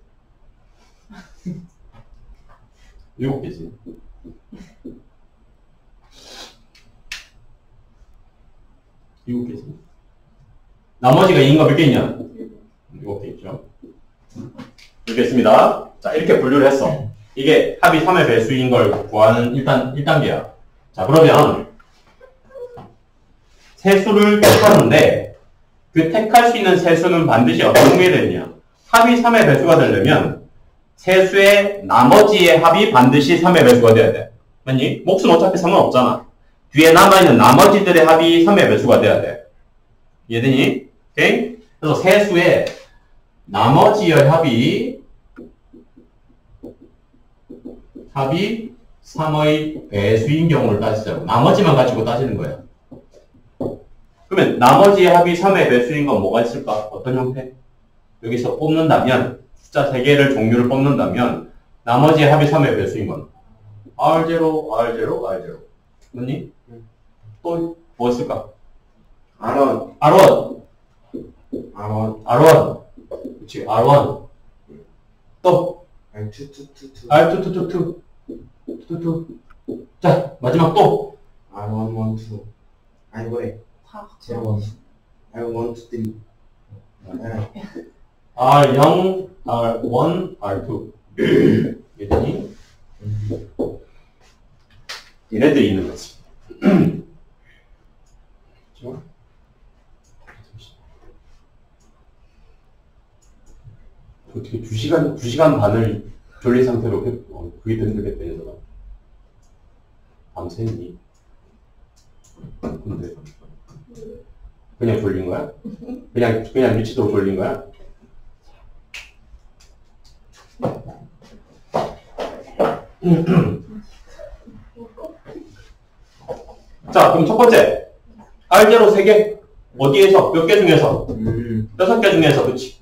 7개지. 나머지가 2인 거 몇 개 있냐? 7개 있죠. 이렇게 했습니다. 자, 이렇게 분류를 했어. 이게 합이 3의 배수인 걸 구하는 1단계야. 자, 그러면 세수를 택하는데 그 택할 수 있는 세수는 반드시 어떤 통계가 되느냐? 합이 3의 배수가 되려면 세수의 나머지의 합이 반드시 3의 배수가 돼야 돼. 맞니? 몫은 어차피 상관없잖아. 뒤에 남아있는 나머지들의 합이 3의 배수가 돼야 돼. 이해되니? 오케이? 그래서 세수의 나머지의 합이 3의 배수인 경우를 따지자고. 나머지만 가지고 따지는 거예요. 그러면 나머지의 합이 3의 배수인 건 뭐가 있을까? 어떤 형태? 여기서 뽑는다면 숫자 3개를 종류를 뽑는다면 나머지의 합이 3의 배수인 건 R0, R0, R0 맞니? 또 뭐 있을까? R1. R1 R1. R1 그치 R1 또 R2, 2, 2, 2. R2, 2, 2, 2, 2, 2 자, 마지막 또. R1, 1, 2. 아니, 뭐래. 다 제로 R1, 2, 3. R0, R1, R2. 얘들이 얘네들이 있는 거지. 그렇죠? 어떻게 2시간 반을 졸린 상태로 그게 힘들겠다, 얘들아. 밤새니? 근데 그냥 졸린 거야? 그냥 미치도록 졸린 거야? 자, 그럼 첫 번째. R0 3개. 어디에서? 몇 개 중에서? 6개 중에서, 그치?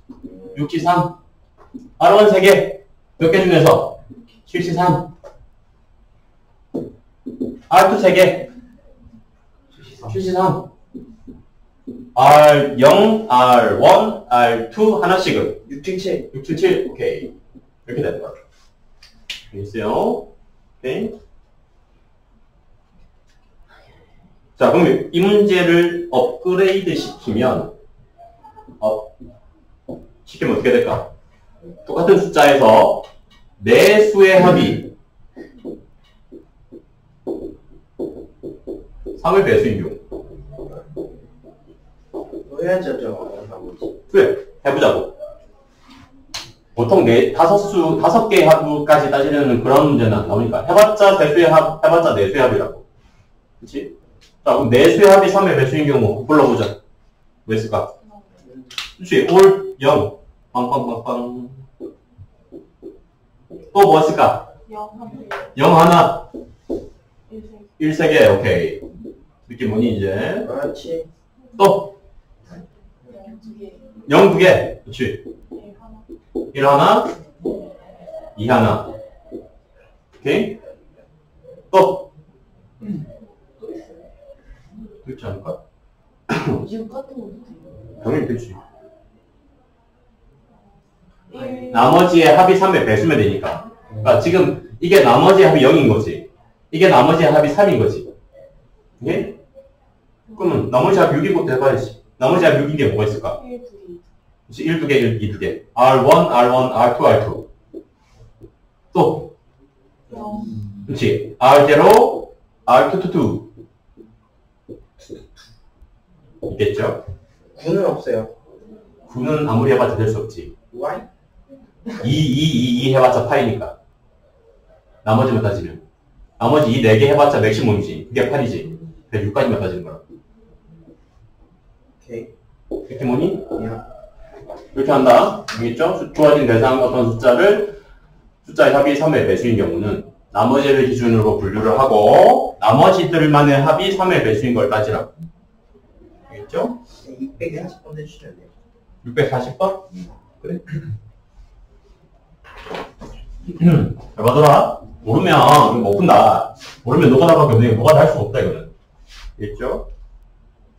6, 3. R1 3개. 몇 개 중에서? 7, 3. R2 3개. 7, 3. R0, R1, R2 하나씩은? 6, 7, 7. 6, 7, 7. 오케이. 이렇게 되는 거야. 알겠어요? 오케이. 자, 그럼 이 문제를 업그레이드 시키면 어떻게 될까? 똑같은 숫자에서 네 수의 합이 3의 배수인 경우. 해야죠, 저. 나머지. 그래, 해보자고. 보통 5개의 합까지 따지려는 그런 문제는 안 나오니까. 해봤자 세수의 합, 해봤자 네수의 합이라고. 그치? 자, 그럼 네수의 합이 3의 배수인 경우 불러보자. 뭐 있을까? 그치? 올, 0. 빵빵빵빵. 또 뭐 있을까? 0 하나. 1 3개. 오케이. 이렇게 뭐니, 이제? 그렇지. 또? 0 2개. 그치? 1 하나. 2 하나. 오케이? 또? 그렇지 않을까? 지금 같은 것도 당연히 되지. 나머지의 합이 3의 배수면 되니까. 그러니까 지금 이게 나머지의 합이 0인 거지. 이게 나머지의 합이 3인 거지. 오케이? 그러면 나머지 합 6이부터 해봐야지. 나머지 합 6인 게 뭐가 있을까? 1, 2, 그렇지. 1, 2개, 1, 2, 2개. R1, R1, R2, R2. 또? 0, 그렇지. R0, R2, 2, 2. 있겠죠? 9는 없어요. 9는 아무리 해봤자 될 수 없지. Why? 2 해봤자 파이니까. 나머지만 따지면. 나머지 이 4개 해봤자 맥시멈이지. 그게 8이지. 그래서 6까지만 따지는 거라. 오케이. 이렇게 뭐니? 야. 이렇게 한다. 알겠죠? 주어진 대상 어떤 숫자의 합이 3의 배수인 경우는 나머지를 기준으로 분류를 하고 나머지들만의 합이 3의 배수인 걸 따지라고. 알겠죠? 640번 해주시면 돼요. 640번? 그래. 잘 봐둬라. 모르면 못 푼다. 모르면 노가다밖에 없는 게 노가다 할 수가 없다 이거는. 알겠죠?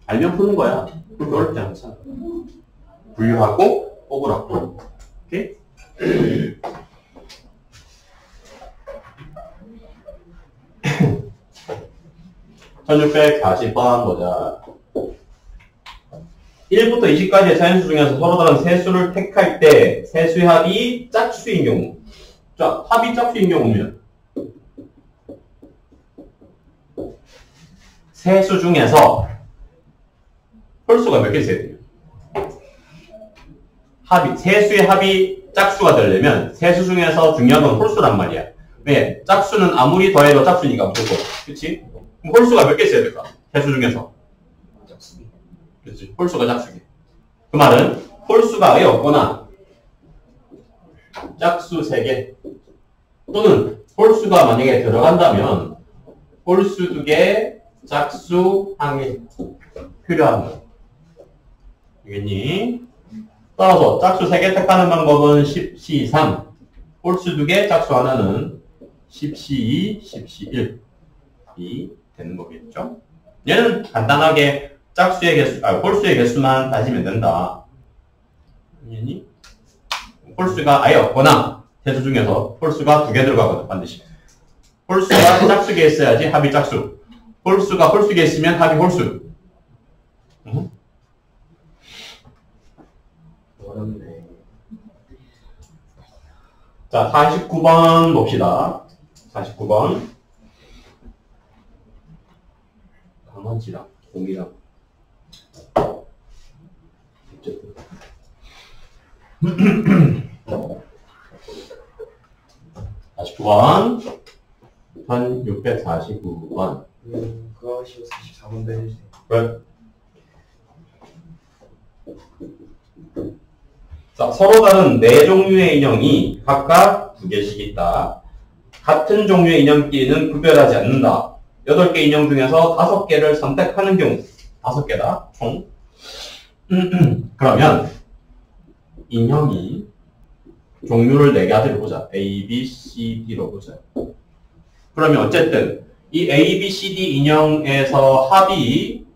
알면 푸는 거야. 그렇게 어렵지 않잖아. 분류하고 뽑으라고. 오케이? 1640번 보자. 1부터 20까지의 자연수 중에서 서로 다른 세 수를 택할 때 세수의 합이 짝수인 경우. 자, 합이 짝수인 경우면 세 수 중에서 홀수가 몇 개 있어야 돼요? 세수의 합이 짝수가 되려면 세수 중에서 중요한 건 홀수란 말이야. 왜? 짝수는 아무리 더해도 짝수니까 무조건. 그치? 그럼 홀수가 몇 개 있어야 될까? 세수 중에서. 그치? 홀수가 짝수기. 그 말은 홀수가 아예 없거나 짝수 3개 또는 홀수가 만약에 들어간다면 홀수 2개, 짝수 1개 필요한 거. 알겠니? 따라서 짝수 3개 택하는 방법은 10C3, 홀수 2개, 짝수 하나는 10C2, 10C1이 되는 거겠죠? 얘는 간단하게 짝수의 개수, 홀수의 개수만 따지면 된다. 알겠니? 홀수가 아예 없거나 세수 중에서 홀수가 2개 들어가거든, 반드시. 홀수가 짝수에 있어야지 합이 짝수. 홀수가 홀수에 있으면 합이 홀수. 어렵네. 자, 49번 봅시다. 49번. 강아지랑 공이랑. 어쨌든. 49번. 1649번. 그거 44번도 해주세요. 왜? 자, 서로 다른 4종류의 인형이 각각 2개씩 있다. 같은 종류의 인형끼리는 구별하지 않는다. 8개 인형 중에서 5개를 선택하는 경우 5개다, 총. 그러면 인형이 종류를 4가지로 보자. A, B, C, D로 보자. 그러면 어쨌든 이 A, B, C, D 인형에서 합이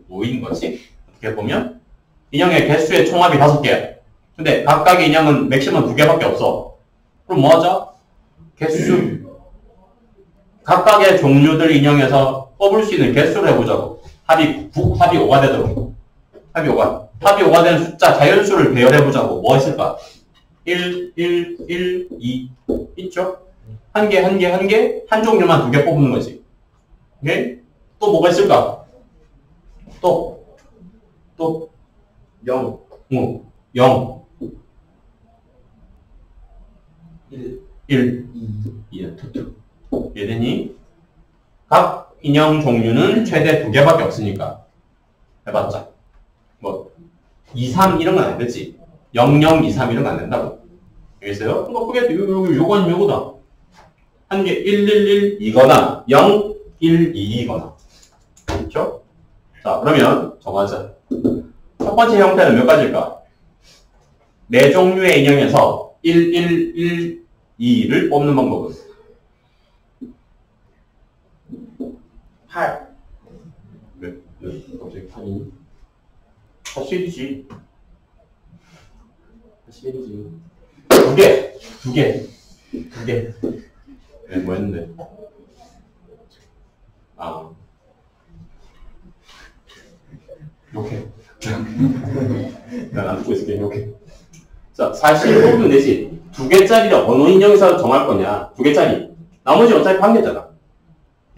뭐인 거지? 어떻게 보면 인형의 개수의 총합이 5개야. 근데 각각의 인형은 맥시멈 2개밖에 없어. 그럼 뭐 하자? 개수. 각각의 종류들 인형에서 뽑을 수 있는 개수를 해보자고. 합이 5가 되도록. 합이 5가 되는 숫자 자연수를 배열해보자고. 뭐 있을까? 1, 1, 1, 2. 있죠? 한 개, 한 종류만 2개 뽑는 거지. 오케이? 또 뭐가 있을까? 또 0. 0. 1. 2. 얘들이 각 인형 종류는 최대 2개밖에 없으니까 해봤자 뭐 2, 3 이런 건 안 되지. 0, 0, 2, 3 이런 건 안 된다고. 알겠어요? 그거 크게 요건 요거다. 한 개 1, 1, 1이거나 0, 1, 2이거나. 그렇죠? 자, 그러면 정하자. 첫 번째 형태는 몇 가지일까? 4종류의 인형에서 1, 1, 1, 2를 뽑는 방법은 8. 왜? 갑자기 8이니? 81이지. 81이지. 2개. 네, 뭐 했는데? 욕해. 난 안 듣고 있을게, 욕해. 자, 40 뽑으면 되지. 2개짜리를 어느 인형에서 정할 거냐? 2개짜리. 나머지 어차피 1개잖아.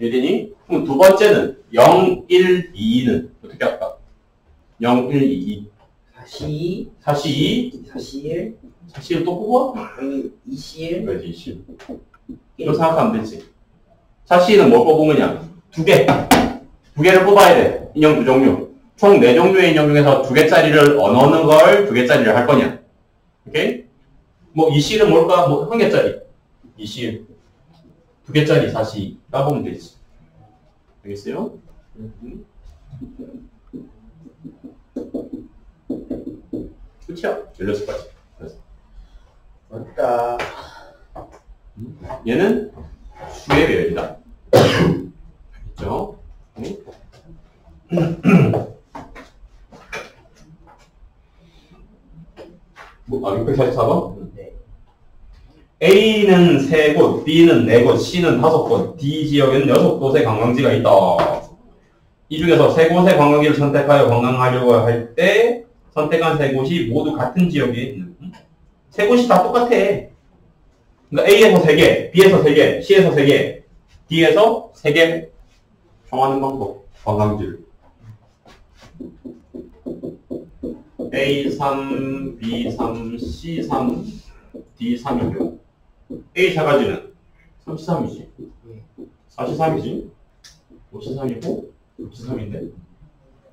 얘들이? 그럼 두 번째는 0, 1, 2는 어떻게 할까? 0, 1, 2. 42. 42. 41. 41 또 뽑아? 아니 21. 그렇지, 20. 이거 생각하면 되지. 42는 뭘 뽑으면요? 2개. 2개를 뽑아야 돼. 인형 2종류. 총 4종류의 인형 중에서 2개짜리를 어느 걸 2개짜리를 할 거냐? 오케이? 뭐, 20은 뭘까? 뭐, 1개짜리. 20. 2개짜리 42. 까보면 되지. 알겠어요? 끝이야. 16가지. 맞다. 얘는 수의 배열이다. 알겠죠? 뭐, 644번? 네. A는 3곳, B는 4곳, C는 5곳, D 지역에는 6곳의 관광지가 있다. 이 중에서 3곳의 관광지를 선택하여 관광하려고 할 때 선택한 3곳이 모두 같은 지역에 있는 3곳이 다 똑같아. 그러니까 A에서 3개, B에서 3개, C에서 3개, D에서 3개 정하는 방법, 관광지를. A3, B3, C3, D3이죠. A 세 가지는 33이지. 43이지. 53이고 63인데.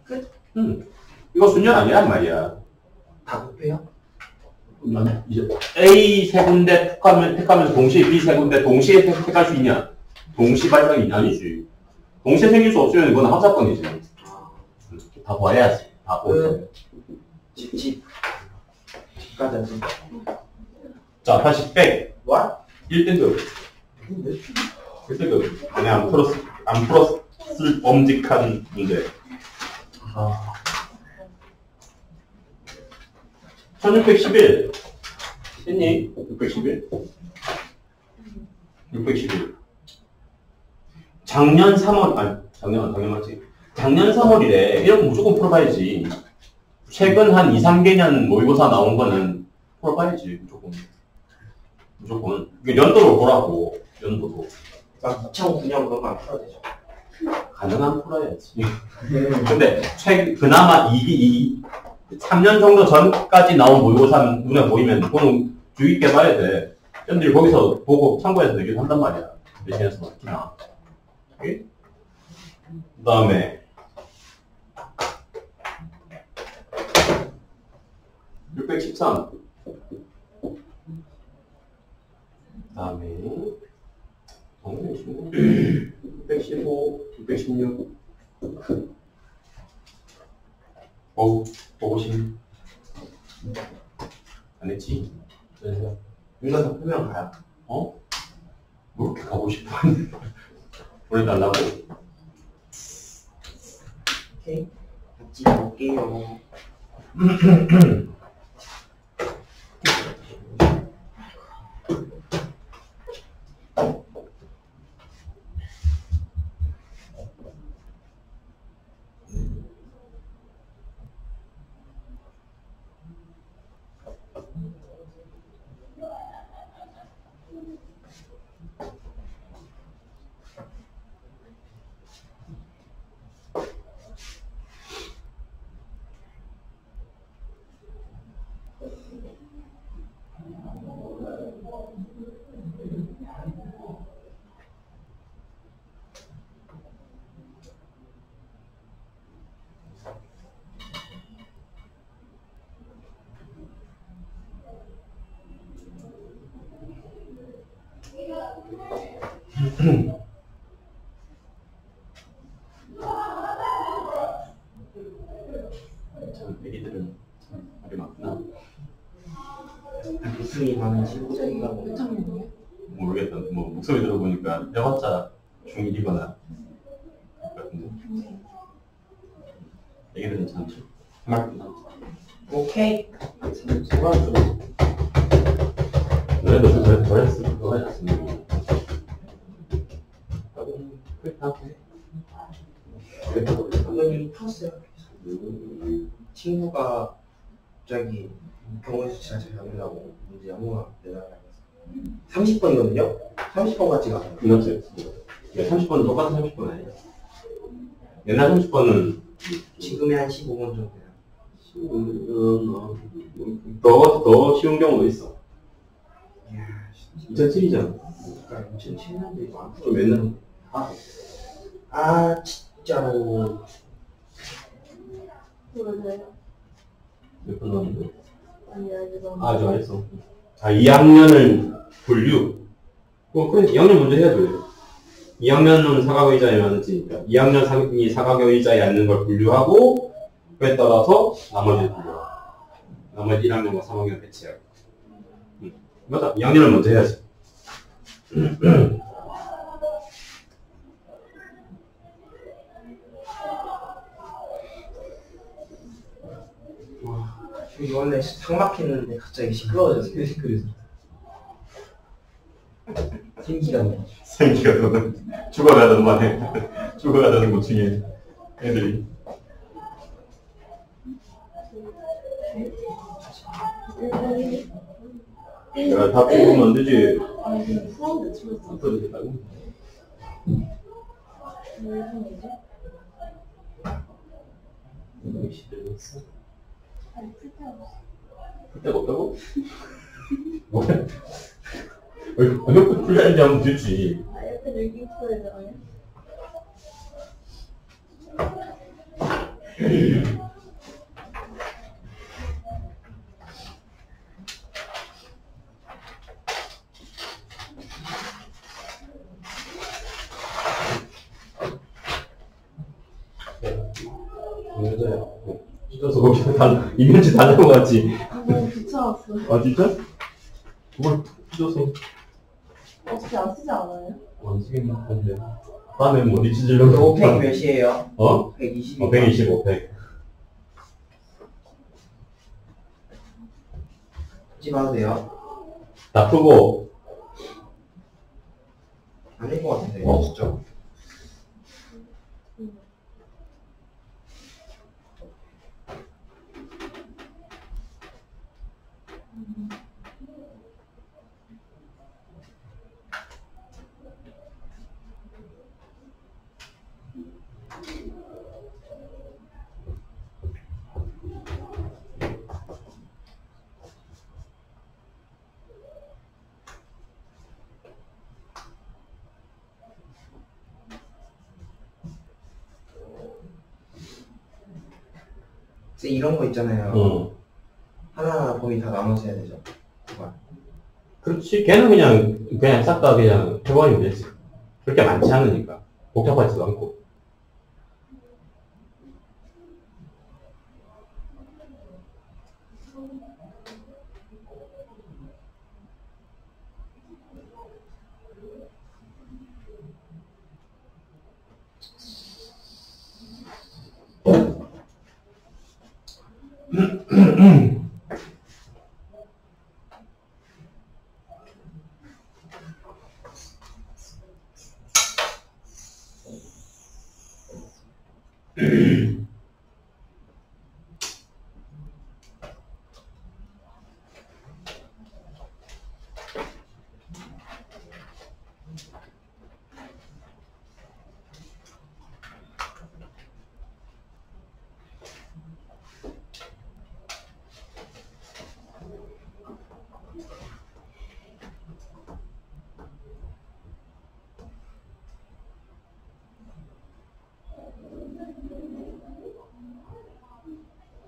끝. 이거 순열 아니란 말이야. 다 곱해요? 이제 A 세 군데 택하면서 동시에 B 세 군데 동시에 택할 수 있냐? 동시 발생이 아니지. 동시에 생길 수 없으면 이건 합사건이지. 다 봐야지. 다 보고. 집까지 안 쓴다. 자, 다시 백. What? 1등급. 1등급. 안에 안 풀었을 범직한 문제. 1611. 했니? 611. 611. 작년 3월, 아니, 작년 맞지? 작년 3월이래. 이런 거 무조건 풀어봐야지. 최근 한 2, 3개년 모의고사 나온 거는 풀어봐야지, 무조건. 무조건. 이게 연도로 보라고, 연도도. 막 2009년 그런 거 안 풀어도 되죠. 가능한 풀어야지. 근데, 그나마 3년 정도 전까지 나온 모의고사 눈에 보이면, 그거는 주의 있게 봐야 돼. 쌤들이 거기서 보고 참고해서 내기도 한단 말이야. 내신에서 특히나. 그 다음에 613. 그 다음에 615, 616. 보고심. 안 했지? 이거 다 풀면 가요. 뭐 이렇게 가고 싶어? 보내달라고? 오케이. 같이 볼게요. 참, 애기들은 참 말이 많구나. 목소리 많은 친구들이가 모르겠다. 뭐, 목소리 들어보니까 해봤자 중1이거나. 같은데. 애기들은 참, 말구나. 오케이. 너네도 좀 덜했으면 더 하였으면. 여기 풀었어요. 친구가 갑자기 경원 수치가 잘 나온다고 문제 아무나 내달라고 해서 30번이거든요? 30번 같지가 않아요. 그렇지. 30번은 똑같은 30번 아니야. 옛날 30번은 지금의 한 15번 정도야. 더 쉬운 경우도 있어. 이야, 2007이잖아. 그러니까 2007년도 이거 좀 옛날. 진짜로. 모르세요? 몇 번 나왔는데? 아니, 아직 아, 저 알았어. 자, 2학년을 분류. 그래, 2학년 먼저 해야죠. 2학년은 사각의자에 앉으니까 2학년이 사각의자에 앉는 걸 분류하고 그에 따라서 나머지를 분류하고 나머지 1학년과 3학년 배치하고 맞아, 2학년을 먼저 해야지. 이번에 상 막혔는데 갑자기 시끄러워졌어요. 시끄러워서. 생기가 나. 생기가 너는 죽어가던 만에 죽어가던 것 중에 애들이 내가 다 풀면 안 되지. 아니, 근데 풀었는데 틀렸어. 안 풀어지겠다고? 왜 틀리지? 아니, 풀 때가 없어. 풀 데가 없다고? 뭐야? 어렵게 풀려야지 하면 되지. 아, 약간 여기 풀어야 되나요? 여자야. 찢어서 거기 이면지 다 잡아갔지. 너무 귀찮았어. 아 진짜? 그걸 찢어서 어차피 안 쓰지 않아요? 안 쓰긴 한데. 다음에 뭐 어디 찢으려고? 100 몇이에요? 어? 120. 125, 100. 하지 마도 돼요. 다 풀고 아닐 것 같은데. 진짜. 이런 거 있잖아요. 하나하나 범위 다 나눠서 해야 되죠. 그거. 그렇지. 걔는 그냥 싹 다 그냥 해버리면 되지. 그렇게 많지 않으니까. 복잡하지도 않고.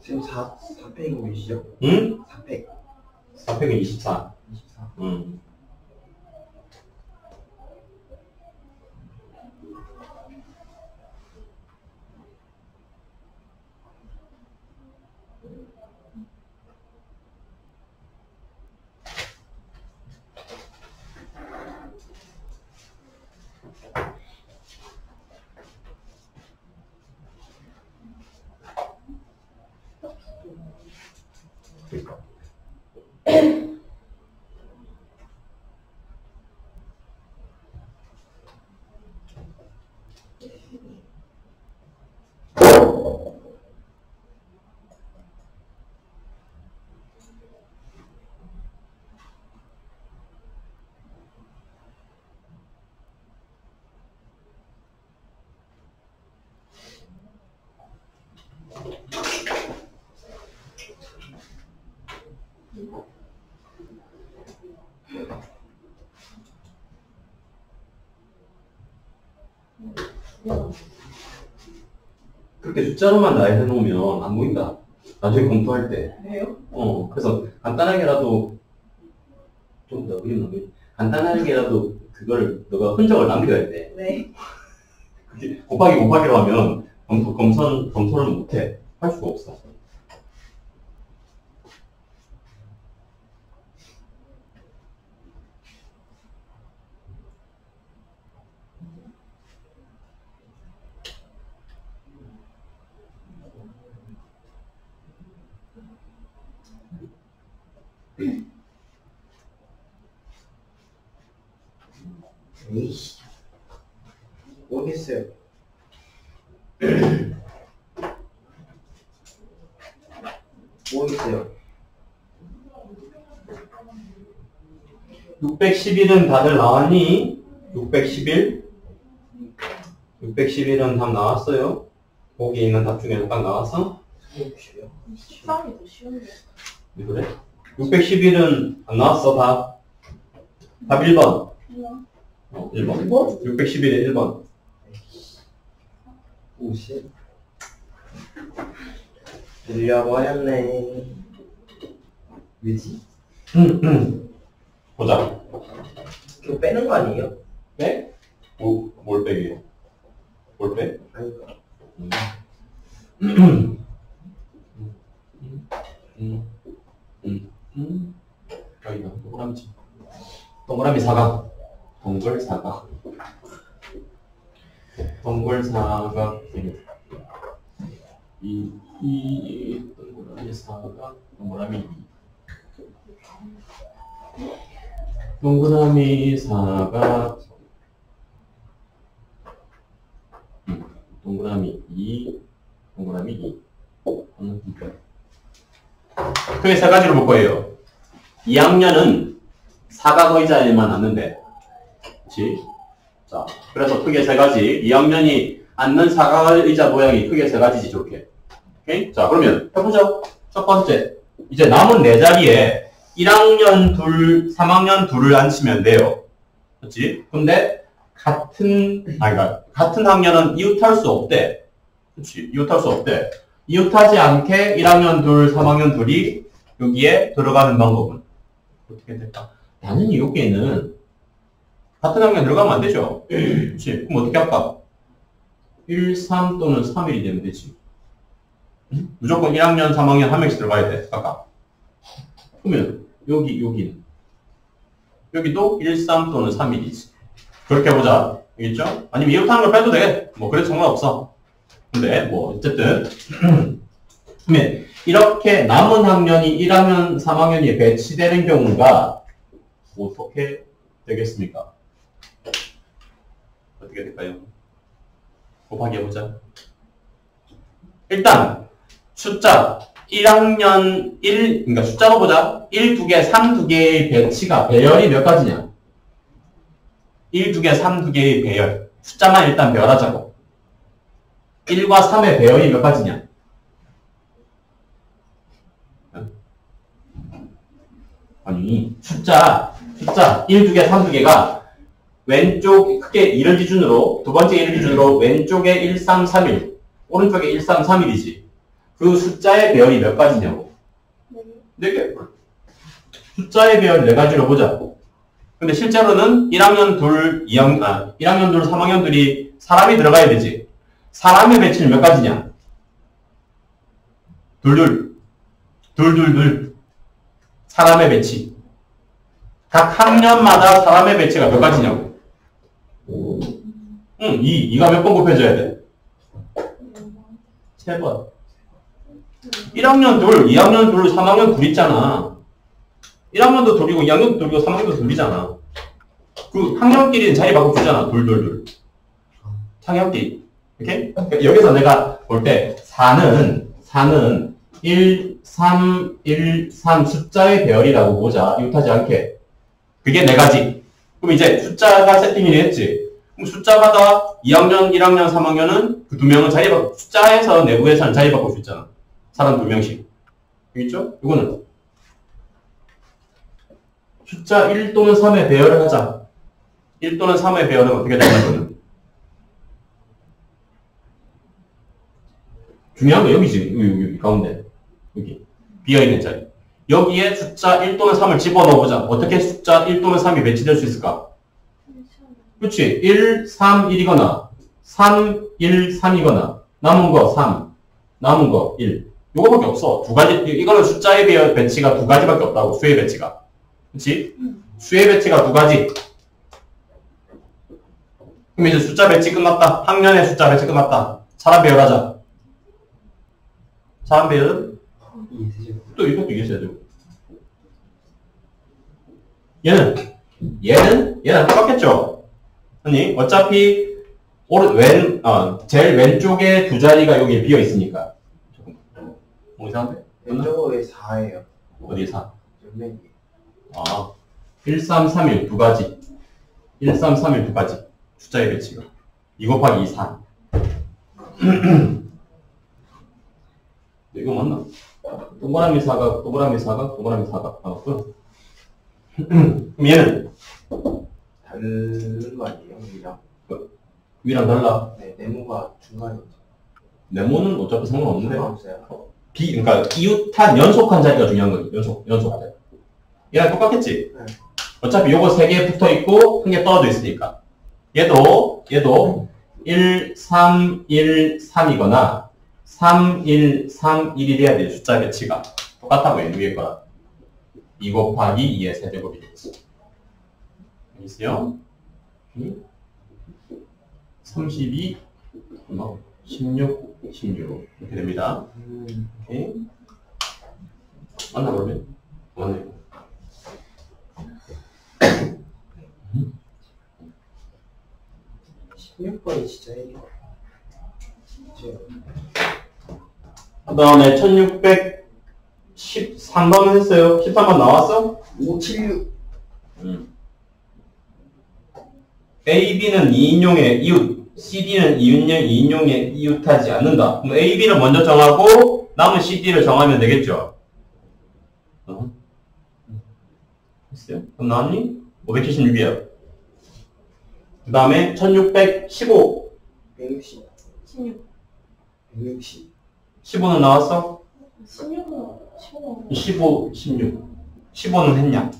지금 4팩이 몇이죠? 응? 4팩. 4팩은 24. 24. 응. 그러니까. 그렇게 숫자로만 나열해 놓으면 안 보인다. 나중에 검토할 때. 왜요? 그래서 간단하게라도 좀 더 간단하게라도 그걸 너가 흔적을 남겨야 돼. 네. 그게 곱하기로 하면 검토를 못해. 할 수가 없어. 에이씨. 모르겠어요. 모르겠어요. 611은 다들 나왔니? 611? 611은 답 나왔어요? 거기 있는 답 중에서 딱 나왔어? 13이 더 쉬운데. 왜 그래? 611은 안 나왔어, 답. 답 1번. 1번. 뭐? 611에 1번. 50. 들려버렸네. 왜지? 보자. 이거 빼는 거 아니에요? 빼? 뭘 빼게요? 뭘 빼? 아닌가? 여기가 동그라미지. 동그라미 사각. 동글 사각. 동글 사각. 이 동그라미 사각. 동그라미 2. 동그라미 사각. 동그라미 2, 동그라미 2. 크게 세 가지로 볼 거예요. 2학년은 사각의자에만 앉는데. 그치? 자, 그래서 크게 세 가지. 2학년이 앉는 사각의자 모양이 크게 세 가지지, 저렇게. 오케이? 자, 그러면 해보죠. 첫 번째. 이제 남은 네 자리에 1학년 둘, 3학년 둘을 앉히면 돼요. 그렇지? 근데 그러니까 같은 학년은 이웃할 수 없대. 그렇지? 이웃할 수 없대. 이웃하지 않게 1학년 둘, 3학년 둘이 여기에 들어가는 방법은 어떻게 될까? 당연히 여기에는 같은 학년 들어가면 안 되죠. 그렇지? 그럼 어떻게 할까? 1, 3 또는 3일이 되면 되지. 무조건 1학년, 3학년 한 명씩 들어가야 돼. 아까. 그러면 여기는 여기도 1, 3 또는 3일이지. 그렇게 해보자. 알겠죠? 아니면 이렇다는 걸 빼도 돼. 뭐 그래도 상관없어. 근데 뭐 어쨌든 그러면 이렇게 남은 학년이 1학년, 3학년이 배치되는 경우가 어떻게 되겠습니까? 어떻게 될까요? 곱하기 해보자. 일단 숫자 1학년 1, 그러니까 숫자로 보자. 1, 2개, 3, 2개의 배치가 배열이 몇 가지냐? 1, 2개, 3, 2개의 배열. 숫자만 일단 배열하자고. 1과 3의 배열이 몇 가지냐? 아니, 숫자 1, 2개, 3, 2개가 왼쪽 크게 1을 기준으로, 두 번째 1을 기준으로 왼쪽에 1, 3, 3일, 오른쪽에 1, 3, 3일이지. 그 숫자의 배열이 몇 가지냐고? 4개. 숫자의 배열 4가지로 보자. 근데 실제로는 1학년 둘, 1학년 둘, 3학년들이 사람이 들어가야 되지. 사람의 배치는 몇 가지냐? 둘. 사람의 배치. 각 학년마다 사람의 배치가 몇 가지냐고? 2가 몇 번 곱해져야 돼? 3번. 1학년 둘, 2학년 둘, 3학년 둘 있잖아. 1학년도 둘이고 2학년도 둘이고 3학년도 둘이잖아. 그 학년끼리는 자리 바꿔주잖아. 둘. 학년끼리. 오케이? 여기서 내가 볼 때 4는 1, 3, 1, 3 숫자의 배열이라고 보자. 이웃하지 않게. 그게 4가지. 그럼 이제 숫자가 세팅이 됐지. 그럼 숫자마다 2학년, 1학년, 3학년은 그 2명은 자리 바꿔, 숫자에서 내부에서는 자리 바꿀 수 있잖아. 사람 2명씩. 알겠죠? 이거는 숫자 1 또는 3의 배열을 하자. 1 또는 3의 배열은 어떻게 되냐면 중요한 거 여기지. 여기 가운데. 여기. 비어있는 자리. 여기에 숫자 1 또는 3을 집어넣어보자. 어떻게 숫자 1 또는 3이 배치될 수 있을까? 그렇지. 1, 3, 1이거나 3, 1, 3이거나 남은 거 3, 남은 거 1. 요거밖에 없어. 2가지. 이거는 숫자의 배열 배치가 2가지밖에 없다고. 수의 배치가. 그렇지? 수의 배치가 2가지. 그럼 이제 숫자 배치 끝났다. 학년의 숫자 배치 끝났다. 사람 배열하자. 사람 배열은? 또 이것도 이겼어야 되고. 얘는 똑같겠죠? 아니, 어차피, 제일 왼쪽에 두 자리가 여기에 비어 있으니까. 뭐 이상한데? 왼쪽에 4예요. 어디 4? 맨 1, 3, 3, 1 2가지. 1, 3, 3, 1 2가지. 숫자의 배치가. 2 곱하기 2, 4. 이거 맞나? 동그라미 사각. 맞았고요. 그럼 얘는? 다른 거 아니에요? 위랑. 위랑 달라? 네, 네모가 중간이죠. 네모는 어차피 상관없는데. 상관없어요. 그러니까 이웃한 연속한 자리가 중요한 거지. 연속한 자리. 얘랑 똑같겠지? 네. 어차피 요거 3개 붙어 있고, 1개 떨어져 있으니까. 얘도 1, 3, 1, 3이거나, 3, 1, 3, 1이 돼야 돼. 숫자 배치가. 똑같다고 얘 위에 거랑. 2 곱하기 2의 세제곱이 되겠어. 알겠어요? 32, 16, 16. 이렇게 됩니다. 오케이. 맞나, 그러면? 맞네. 16번이 진짜 이거. 그 다음에 1613번 했어요. 13번 나왔어? 576. A, B는 2인용의 이웃, C, D는 2인용의 이웃하지 않는다. 그럼 A, B를 먼저 정하고 남은 C, D를 정하면 되겠죠. 됐어요? 그럼 나왔니? 576이야. 그 다음에 1615. 160. 16. 160. 15는 나왔어? 16은 15. 15, 16. 15는 했냐?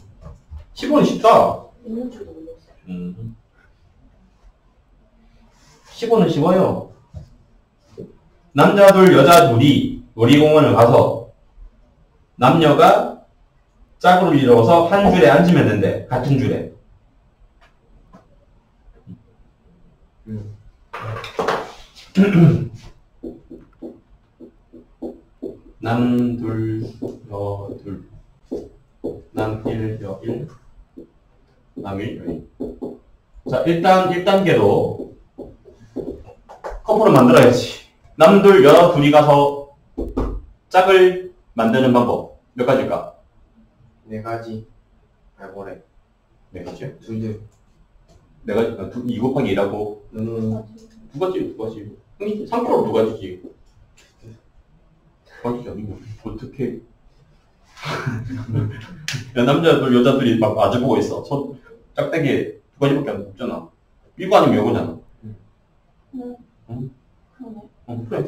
15는 쉽다. 있는 줄도 몰랐어요. 15는 쉬워요. 남자 둘, 여자 둘이 놀이공원을 가서 남녀가 짝을 이루어서 한 줄에 앉으면 된대. 같은 줄에. 남 둘, 여 둘. 남 1, 여 1. 남 1, 여 1. 자, 일단 1단계로 커플을 만들어야지. 남둘, 여 둘이 가서 짝을 만드는 방법. 몇 가지일까? 4가지. 알고래. 네 가지. 둘둘. 네 가지. 2 곱하기 2라고. 두 가지. 3%로 두 가지지. 두 가지지 아니고. 어떻게. 야, 남자 둘, 여자 둘이 막 마주보고 있어. 손, 짝대기에 두 가지밖에 안 없잖아. 이거 아니면 이거잖아. 응? 그래.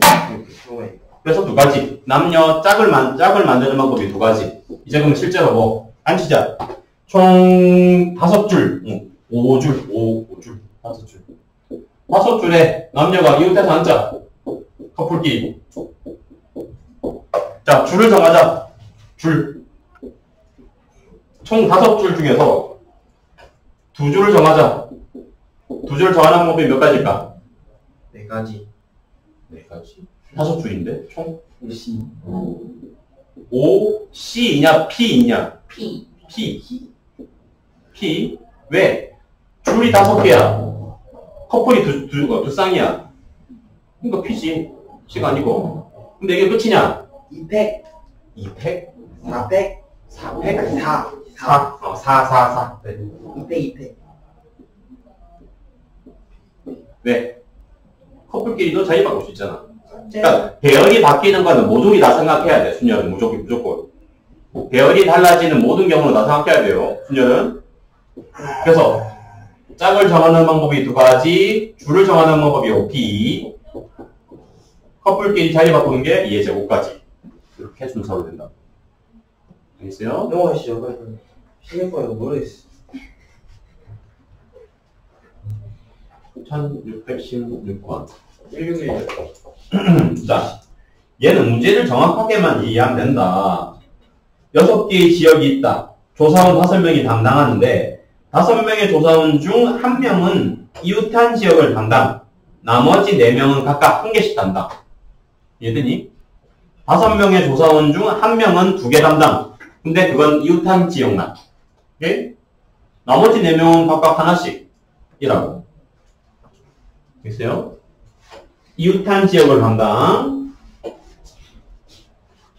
그래서 두 가지. 남녀 짝을 만드는 방법이 두 가지. 이제 그럼 실제로 뭐, 앉히자. 총 5줄. 5줄. 5줄. 5줄. 5줄에 남녀가 이웃해서 앉자. 커플끼리. 자, 줄을 정하자. 줄. 총 5줄 중에서 2줄을 정하자. 2줄을 정하는 방법이 몇 가지일까? 4가지. 4가지. 5줄인데? 총? C. 5, C이냐, P이냐? P. P. 왜? 줄이 5개야. 커플이 두 쌍이야. 그러니까 P지. C가 아니고. 근데 이게 끝이냐? 2팩. 2팩? 4팩. 4팩? 4. 4. 2팩. 왜? 커플끼리도 자리 바꿀 수 있잖아. 그러니까 배열이 바뀌는 거는 모조리 다 생각해야 돼. 수녀는 무조건. 배열이 달라지는 모든 경우는 다 생각해야 돼요. 수녀는. 그래서 짝을 정하는 방법이 2가지, 줄을 정하는 방법이 5P, 커플끼리 자리 바꾸는 게 2제곱까지. 이렇게 순서로 된다. 알겠어요? 영화 시죠. 시계과에서 뭐랬어? 1616권. 161. 자, 얘는 문제를 정확하게만 이해하면 된다. 6개의 지역이 있다. 조사원 5명이 담당하는데 5명의 조사원 중 1명은 이웃한 지역을 담당, 나머지 4명은 각각 1개씩 담당. 이해되니? 5명의 조사원 중 1명은 2개 담당. 근데 그건 이웃한 지역만. 오케이? 나머지 4명은 각각 하나씩이라고. 됐어요? 이웃한 지역을 담당.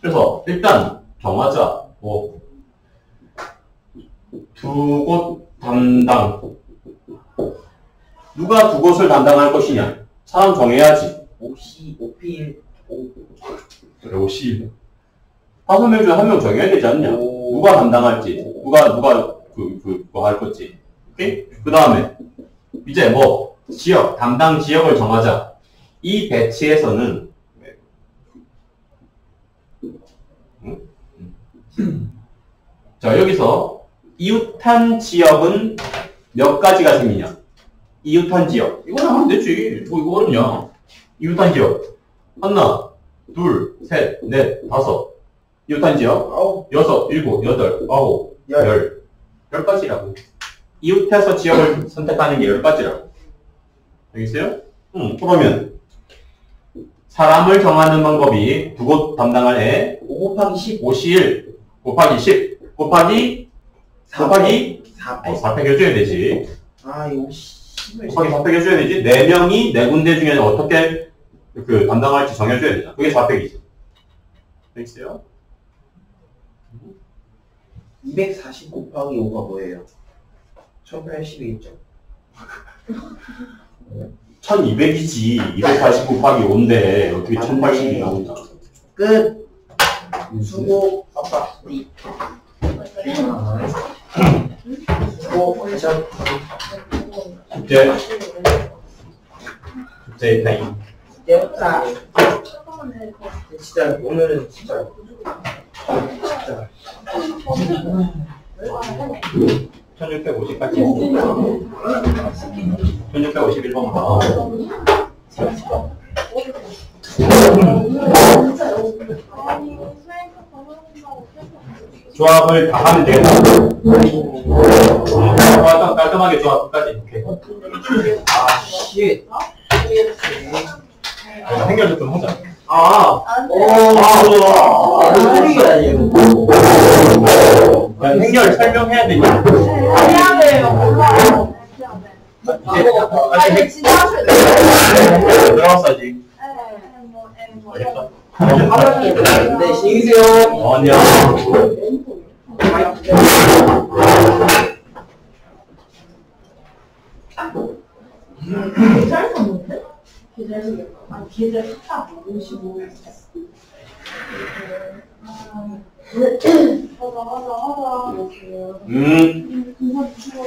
그래서 일단 정하자. 뭐 2곳 담당. 누가 2곳을 담당할 것이냐? 사람 정해야지. 5P1. 그래, 50. 5명 중에 1명 정해야 되지 않냐? 누가 담당할지, 누가 그거 할 거지. 오케이? 그 다음에, 이제 뭐, 담당 지역을 정하자. 이 배치에서는, 자, 여기서, 이웃한 지역은 몇 가지가 생기냐? 이웃한 지역. 이거는 하면 되지. 뭐, 이거 어렵냐? 이웃한 지역. 하나, 둘, 셋, 넷, 5. 이웃한 지역. 6, 7, 8, 9, 10. 10가지라고. 이웃해서 지역을 선택하는 게 10가지라고. 알겠어요? 그러면, 사람을 정하는 방법이 2곳 담당할 애, 5 곱하기 10. 51 곱하기 10 곱하기 4팩 4팩. 해줘야 되지. 아, 이거 10을. 곱하기 4팩 해줘야 되지. 4명이 4군데 중에 어떻게 그 담당할지 정해줘야 되잖아. 그게 좌표이지. 알겠어요? 240 곱하기 5가 뭐예요? 1080이겠죠? 1200이지. 240 곱하기 5인데 어떻게 1080이 나오냐. 끝! 수고, 아빠, 띠. 수고, 패션. 숙제 타임. 때렸다. 진짜, 오늘은 진짜. 1650까지 했으니까 1651번부터 조합을 다 하면 되겠다. 깔끔하게 조합 끝까지. 오케이. 아, 씨. 해결도 좀 하자. 소리가 아니에요. 해결 설명해야 되냐? 해야 돼요. 몰라요. 이제 진짜 하셔야 돼요. 들어왔어야지. 알겠어? 네, 안녕히 계세요. 안녕. 계절 썼는데? 계절, 아니, 계절 딱 55. 하자. 음. 금방 주시고